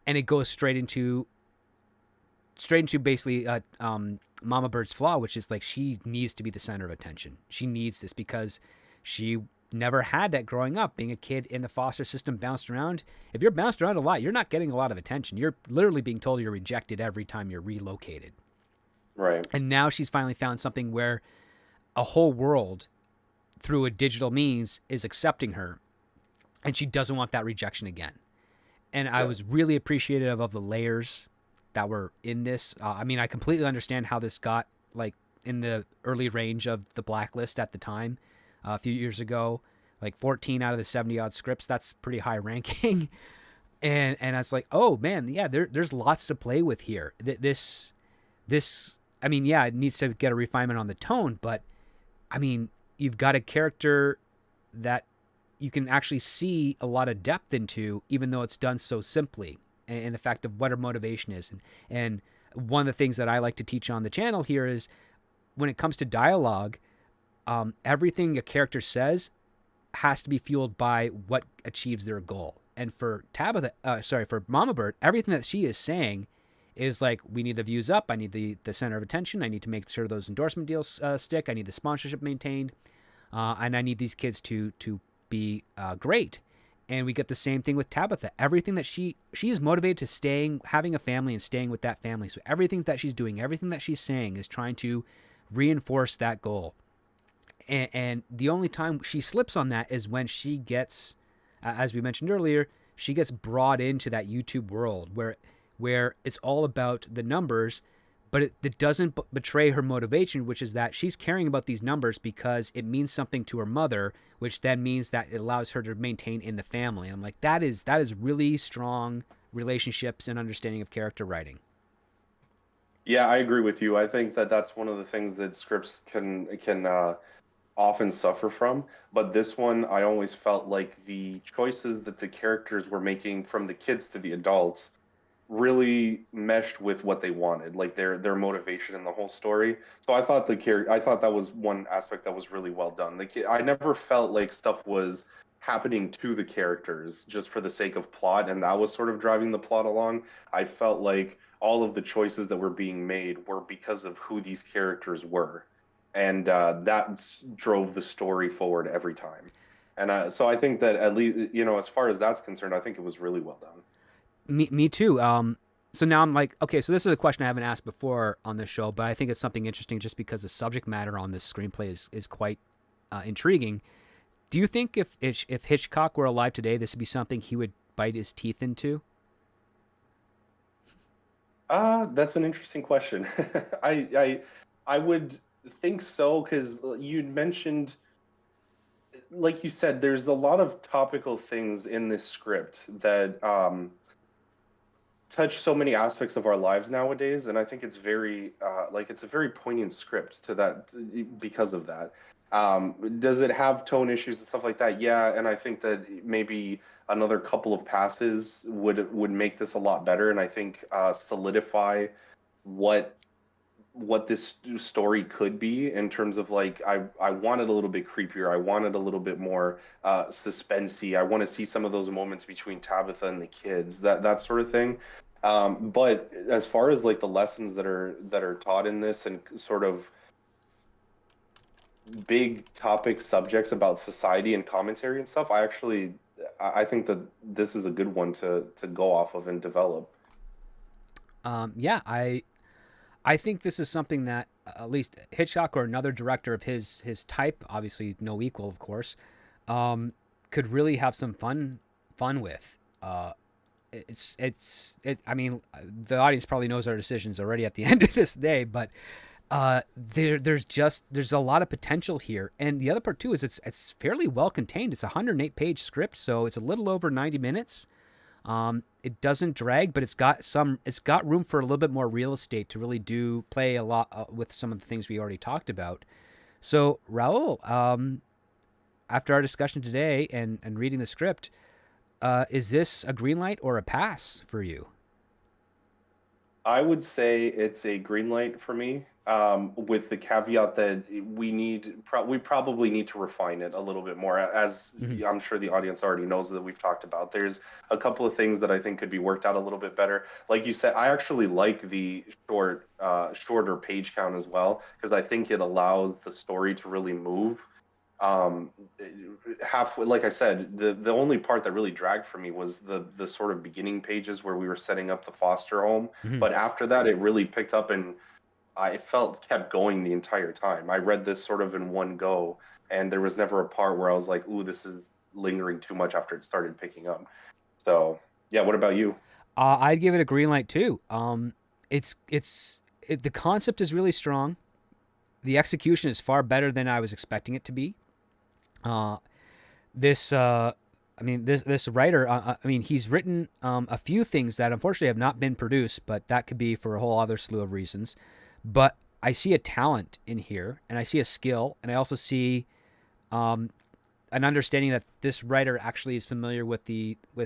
and it goes straight into basically Mama Bird's flaw, which is like she needs to be the center of attention. She needs this because she never had that growing up. Being a kid in the foster system, bounced around. If you're bounced around a lot, you're not getting a lot of attention. You're literally being told you're rejected every time you're relocated. Right. And now she's finally found something where a whole world through a digital means is accepting her, and she doesn't want that rejection again. And I Yeah. was really appreciative of the layers that were in this. I mean, I completely understand how this got like in the early range of the blacklist at the time, a few years ago, like 14 out of the 70 odd scripts. That's pretty high ranking. And I was like, oh man, yeah, there's lots to play with here. This, I mean, yeah, it needs to get a refinement on the tone, but I mean, you've got a character that you can actually see a lot of depth into, even though it's done so simply, and the fact of what her motivation is. And one of the things that I like to teach on the channel here is when it comes to dialogue, everything a character says has to be fueled by what achieves their goal. And for for Mama Bird, everything that she is saying is like, we need the views up. I need the center of attention. I need to make sure those endorsement deals stick. I need the sponsorship maintained, and I need these kids to be great. And we get the same thing with Tabitha. Everything that she is motivated to having a family and staying with that family. So everything that she's doing, everything that she's saying is trying to reinforce that goal. And the only time she slips on that is when she gets, as we mentioned earlier, she gets brought into that YouTube world where it's all about the numbers, but it doesn't betray her motivation, which is that she's caring about these numbers because it means something to her mother, which then means that it allows her to maintain in the family. And I'm like, that is really strong relationships and understanding of character writing. Yeah, I agree with you. I think that that's one of the things that scripts can often suffer from. But this one, I always felt like the choices that the characters were making, from the kids to the adults, really meshed with what they wanted, like their motivation in the whole story. So I thought that was one aspect that was really well done. I never felt like stuff was happening to the characters just for the sake of plot, and that was sort of driving the plot along. I felt like all of the choices that were being made were because of who these characters were, and that drove the story forward every time. And so I think that, at least, you know, as far as that's concerned, I think it was really well done. Me too. So now I'm like, okay, so this is a question I haven't asked before on this show, but I think it's something interesting just because the subject matter on this screenplay is quite intriguing. Do you think if Hitchcock were alive today, this would be something he would bite his teeth into? That's an interesting question. I would think so, because you mentioned, like you said, there's a lot of topical things in this script that touch so many aspects of our lives nowadays, and I think it's very like it's a very poignant script to that, because of that. Does it have tone issues and stuff like that? Yeah, and I think that maybe another couple of passes would make this a lot better, and I think solidify what this story could be in terms of like I wanted a little bit creepier. I wanted a little bit more suspensey. I want to see some of those moments between Tabitha and the kids, that sort of thing. But as far as like the lessons that are taught in this and sort of big topic subjects about society and commentary and stuff, I think that this is a good one to go off of and develop. Yeah, I think this is something that at least Hitchcock or another director of his type, obviously no equal, of course, could really have some fun with. I mean, the audience probably knows our decisions already at the end of this day, but there's a lot of potential here, and the other part too is it's fairly well contained. It's a 108-page script, so it's a little over 90 minutes. It doesn't drag, but it's got room for a little bit more real estate to really play a lot with some of the things we already talked about. So Raul, after our discussion today and reading the script, is this a green light or a pass for you? I would say it's a green light for me, with the caveat that we probably need to refine it a little bit more. As Mm-hmm. I'm sure the audience already knows that we've talked about. There's a couple of things that I think could be worked out a little bit better. Like you said, I actually like the shorter page count as well because I think it allows the story to really move. um Halfway, like I said, the only part that really dragged for me was the sort of beginning pages where we were setting up the foster home, Mm-hmm. but after that it really picked up, and I felt kept going the entire time. I read this sort of in one go, and there was never a part where I was like, ooh, this is lingering too much after it started picking up. So yeah, what about you? I'd give it a green light too. The concept is really strong. The execution is far better than I was expecting it to be. Uh, this I mean this writer, I mean, he's written a few things that unfortunately have not been produced, but that could be for a whole other slew of reasons. But I see a talent in here, and I see a skill, and I also see um, an understanding that this writer actually is familiar with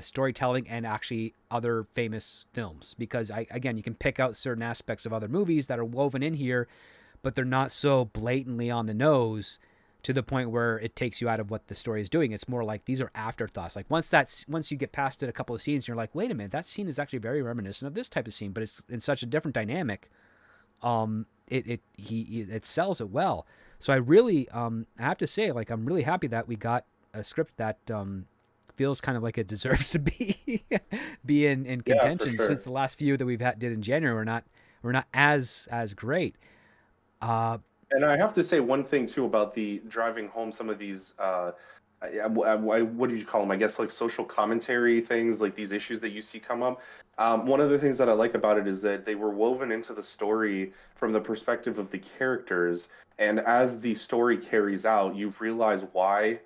storytelling and actually other famous films, because again, you can pick out certain aspects of other movies that are woven in here, but they're not so blatantly on the nose to the point where it takes you out of what the story is doing. It's more like these are afterthoughts. Like once you get past it a couple of scenes, you're like, wait a minute, that scene is actually very reminiscent of this type of scene, but it's in such a different dynamic. It sells it well. So I really I have to say, like, I'm really happy that we got a script that feels kind of like it deserves to be in Yeah, for contention, since sure. the last few that did in January were not as great. Uh, And I have to say one thing too about the driving home some of these what do you call them? I guess like social commentary things, like these issues that you see come up. One of the things that I like about it is that they were woven into the story from the perspective of the characters, and as the story carries out, you've realized why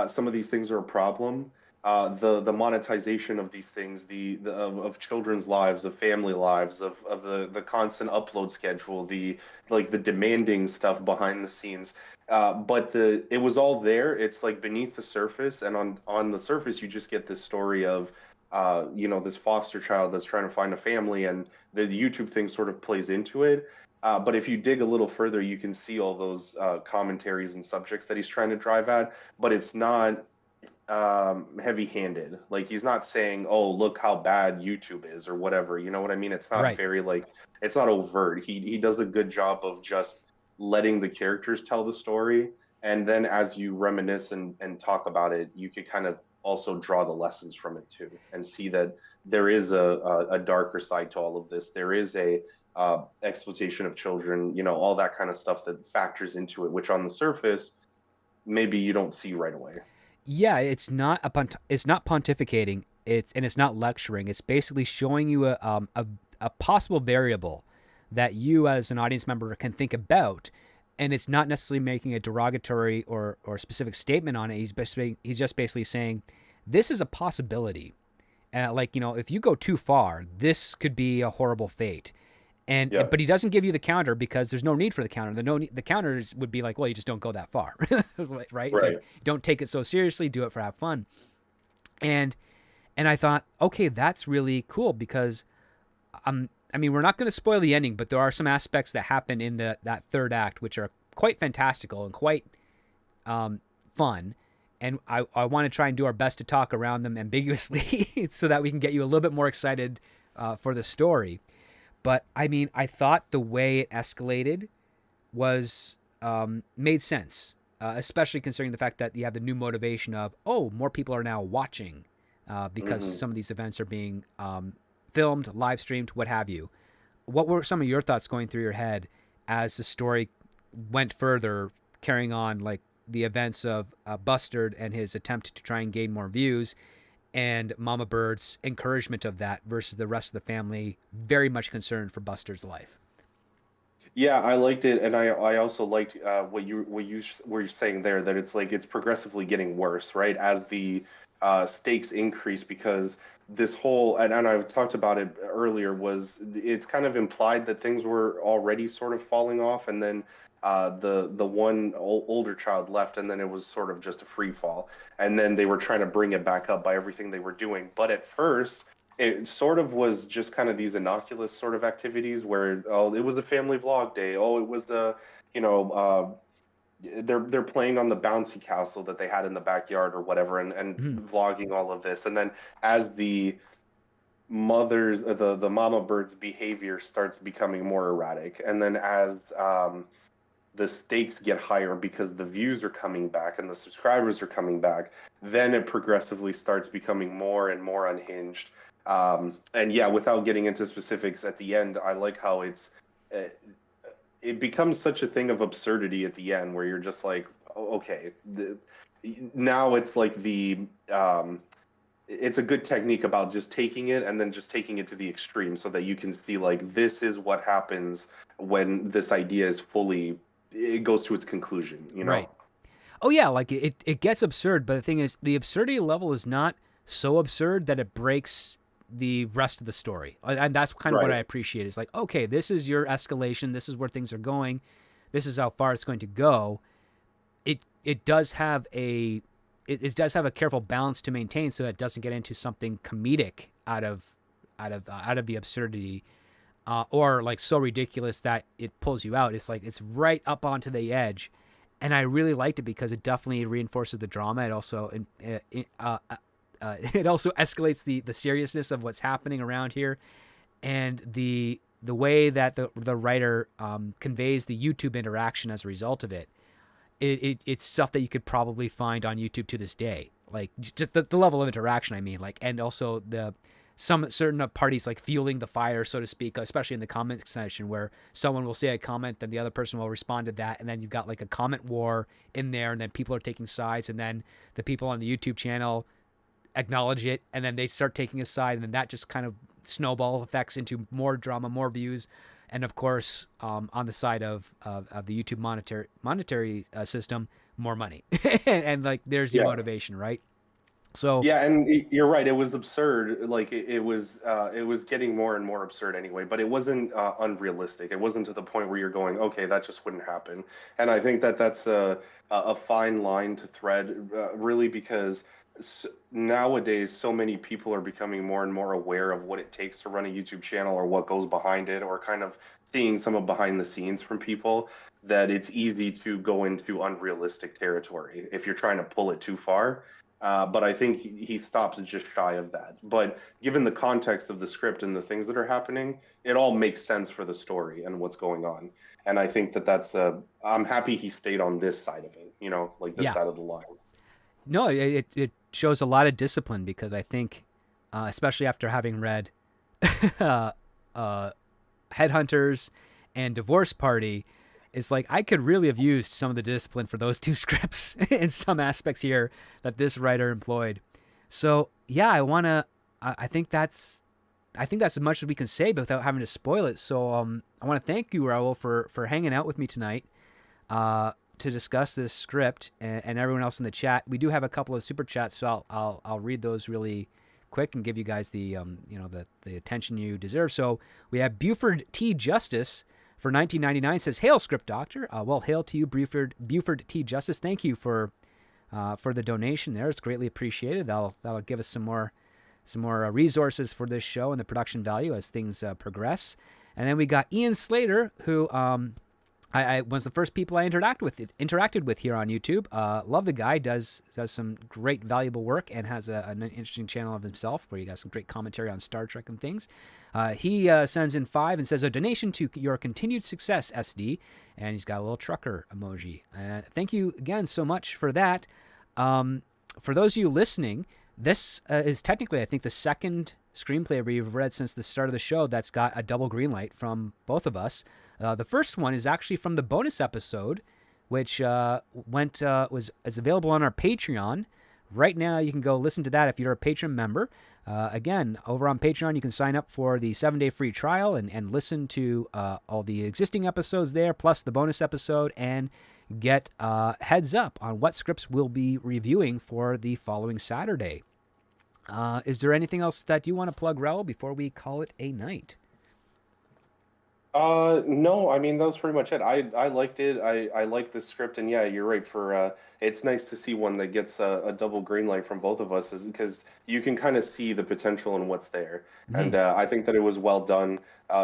some of these things are a problem. The monetization of these things, of children's lives, of family lives, of the constant upload schedule, the like the demanding stuff behind the scenes. But it was all there. It's like beneath the surface, and on the surface, you just get this story of this foster child that's trying to find a family, and the YouTube thing sort of plays into it. But if you dig a little further, you can see all those commentaries and subjects that he's trying to drive at, but it's not heavy-handed. Like he's not saying, "Oh, look how bad YouTube is" or whatever. You know what I mean? It's not right. very like it's not overt. He does a good job of just letting the characters tell the story, and then as you reminisce and talk about it, you could kind of also draw the lessons from it too, and see that there is a darker side to all of this. There is a exploitation of children, all that kind of stuff that factors into it, which on the surface maybe you don't see right away. Yeah, it's not pontificating. It's not lecturing. It's basically showing you a possible variable that you as an audience member can think about, and it's not necessarily making a derogatory or specific statement on it. He's just basically saying this is a possibility. Like, if you go too far, this could be a horrible fate. Yeah. But he doesn't give you the counter because there's no need for the counter. The counters would be like, well, you just don't go that far, right? It's like, Right. don't take it so seriously. Do it for have fun. And I thought, okay, that's really cool because I mean, we're not going to spoil the ending, but there are some aspects that happen in that third act which are quite fantastical and quite fun. And I want to try and do our best to talk around them ambiguously so that we can get you a little bit more excited for the story. But I mean, I thought the way it escalated was made sense, especially considering the fact that you have the new motivation of, oh, more people are now watching because Hmm. some of these events are being filmed, live streamed, what have you. What were some of your thoughts going through your head as the story went further, carrying on like the events of Bustard and his attempt to try and gain more views, and Mama Bird's encouragement of that versus the rest of the family very much concerned for Buster's life? Yeah, I liked it, and I also liked what you were saying there, that it's like it's progressively getting worse, right? As the stakes increase, because this whole, and I talked about it earlier, was it's kind of implied that things were already sort of falling off, and then the one older child left, and then it was sort of just a free fall, and then they were trying to bring it back up by everything they were doing, but at first it sort of was just kind of these innocuous sort of activities where, oh, it was a family vlog day, oh, it was the, you know, they're playing on the bouncy castle that they had in the backyard or whatever, and Mhm. vlogging all of this, and then as the the mama bird's behavior starts becoming more erratic, and then as the stakes get higher because the views are coming back and the subscribers are coming back, then it progressively starts becoming more and more unhinged. And yeah, without getting into specifics at the end, I like how uh, it becomes such a thing of absurdity at the end where you're just like, okay, now it's like it's a good technique about just taking it and then just taking it to the extreme so that you can see like this is what happens when this idea is fully, it goes to its conclusion, you know? Right. Oh yeah, like it gets absurd, but the thing is, the absurdity level is not so absurd that it breaks the rest of the story, and that's kind of what Right. I appreciate. It's like, okay, this is your escalation, this is where things are going, this is how far it's going to go. It does have it does have a careful balance to maintain, so that it doesn't get into something comedic out of the absurdity, or like so ridiculous that it pulls you out. It's like it's right up onto the edge, and I really liked it because it definitely reinforces the drama. It also it also escalates the seriousness of what's happening around here, and the way that the writer conveys the YouTube interaction as a result of it. It's stuff that you could probably find on YouTube to this day. Like just the level of interaction, I mean, like, and also the some certain parties like fueling the fire, so to speak, especially in the comment section where someone will say a comment, then the other person will respond to that, and then you've got like a comment war in there, and then people are taking sides, and then the people on the YouTube channel acknowledge it, and then they start taking a side, and then that just kind of snowball effects into more drama, more views, and of course, on the side of the YouTube monetary system, more money, and like there's your Yeah. motivation, right? So Yeah, and you're right. It was absurd. Like it was getting more and more absurd anyway. But it wasn't unrealistic. It wasn't to the point where you're going, okay, that just wouldn't happen. And I think that that's a fine line to thread, really, because nowadays so many people are becoming more and more aware of what it takes to run a YouTube channel or what goes behind it, or kind of seeing some of behind the scenes from people, that it's easy to go into unrealistic territory if you're trying to pull it too far. But I think he stops just shy of that. But given the context of the script and the things that are happening, it all makes sense for the story and what's going on. And I think that I'm happy he stayed on this side of it, like this yeah, side of the line. no, it shows a lot of discipline because I think, especially after having read uh, Headhunters and Divorce Party, it's like I could really have used some of the discipline for those two scripts in some aspects here that this writer employed. So yeah, I think that's as much as we can say without having to spoil it. So I want to thank you, Raul, for hanging out with me tonight to discuss this script, and everyone else in the chat. We do have a couple of super chats, so I'll read those really quick and give you guys the the attention you deserve. So we have Buford T. Justice for $19.99 says, "Hail, Script Doctor." Well, hail to you, Buford T. Justice. Thank you for the donation there. It's greatly appreciated. That'll give us some more resources for this show and the production value as things progress. And then we got Ian Slater, who I was the first people I interacted with here on YouTube. Love the guy, does some great valuable work, and has an interesting channel of himself where he has some great commentary on Star Trek and things. He sends in 5 and says, "A donation to your continued success, SD," and he's got a little trucker emoji. Thank you again so much for that. For those of you listening, this is technically, I think, the second screenplay we've read since the start of the show that's got a double green light from both of us. The first one is actually from the bonus episode, which is available on our Patreon. Right now, you can go listen to that if you're a Patreon member. Again, over on Patreon, you can sign up for the 7-day free trial and listen to all the existing episodes there, plus the bonus episode, and get heads up on what scripts we'll be reviewing for the following Saturday. Is there anything else that you want to plug, Raul, before we call it a night? No, I mean, that was pretty much it. I liked it. I liked the script, and yeah, you're right. It's nice to see one that gets a double green light from both of us, is because you can kind of see the potential in what's there. Mm-hmm. And I think that it was well done.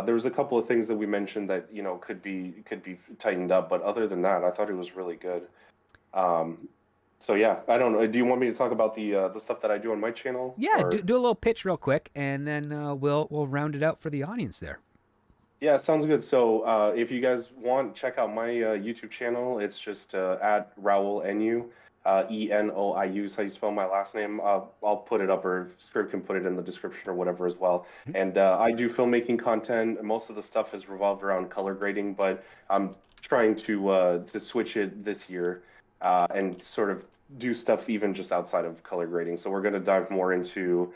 There was a couple of things that we mentioned that could be tightened up, but other than that, I thought it was really good. So yeah, I don't know. Do you want me to talk about the stuff that I do on my channel? Yeah, do a little pitch real quick, and then we'll round it out for the audience there. Yeah, sounds good. So if you guys want, check out my YouTube channel. It's just at Raul Enu, Enoiu is how you spell my last name. I'll put it up, or Script can put it in the description or whatever as well. Mm-hmm. And I do filmmaking content. Most of the stuff is revolved around color grading, but I'm trying to switch it this year and sort of do stuff even just outside of color grading. So we're going to dive more into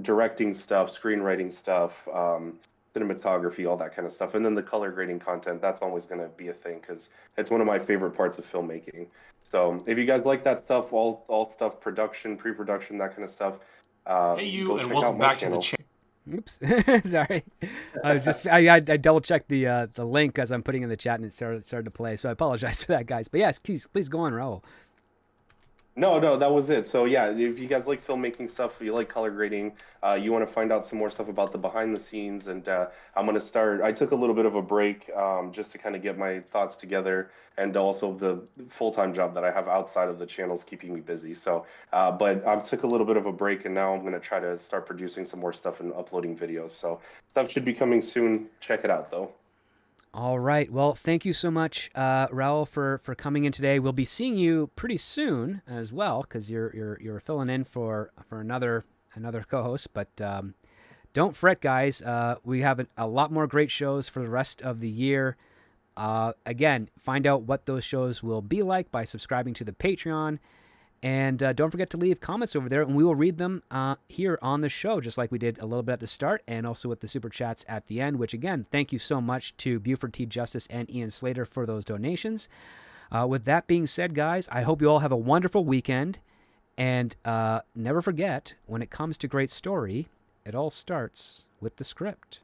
directing stuff, screenwriting stuff, cinematography, all that kind of stuff. And then the color grading content, that's always going to be a thing because it's one of my favorite parts of filmmaking. So if you guys like that stuff, all stuff, production, pre-production, that kind of stuff, hey you, and welcome back to the channel. Oops, sorry. I double checked the link as I'm putting in the chat, and it started to play. So I apologize for that, guys. But yes, please go on, Raul. No, that was it. So yeah, if you guys like filmmaking stuff, if you like color grading, you want to find out some more stuff about the behind the scenes, and I'm going to start. I took a little bit of a break just to kind of get my thoughts together, and also the full-time job that I have outside of the channel is keeping me busy. So, but I took a little bit of a break, and now I'm going to try to start producing some more stuff and uploading videos. So stuff should be coming soon. Check it out, though. All right. Well, thank you so much, Raul, for coming in today. We'll be seeing you pretty soon as well, because you're filling in for another co-host. But don't fret, guys. We have a lot more great shows for the rest of the year. Again, find out what those shows will be like by subscribing to the Patreon. And don't forget to leave comments over there, and we will read them here on the show, just like we did a little bit at the start, and also with the super chats at the end, which, again, thank you so much to Buford T. Justice and Ian Slater for those donations. With that being said, guys, I hope you all have a wonderful weekend, and never forget, when it comes to great story, it all starts with the script.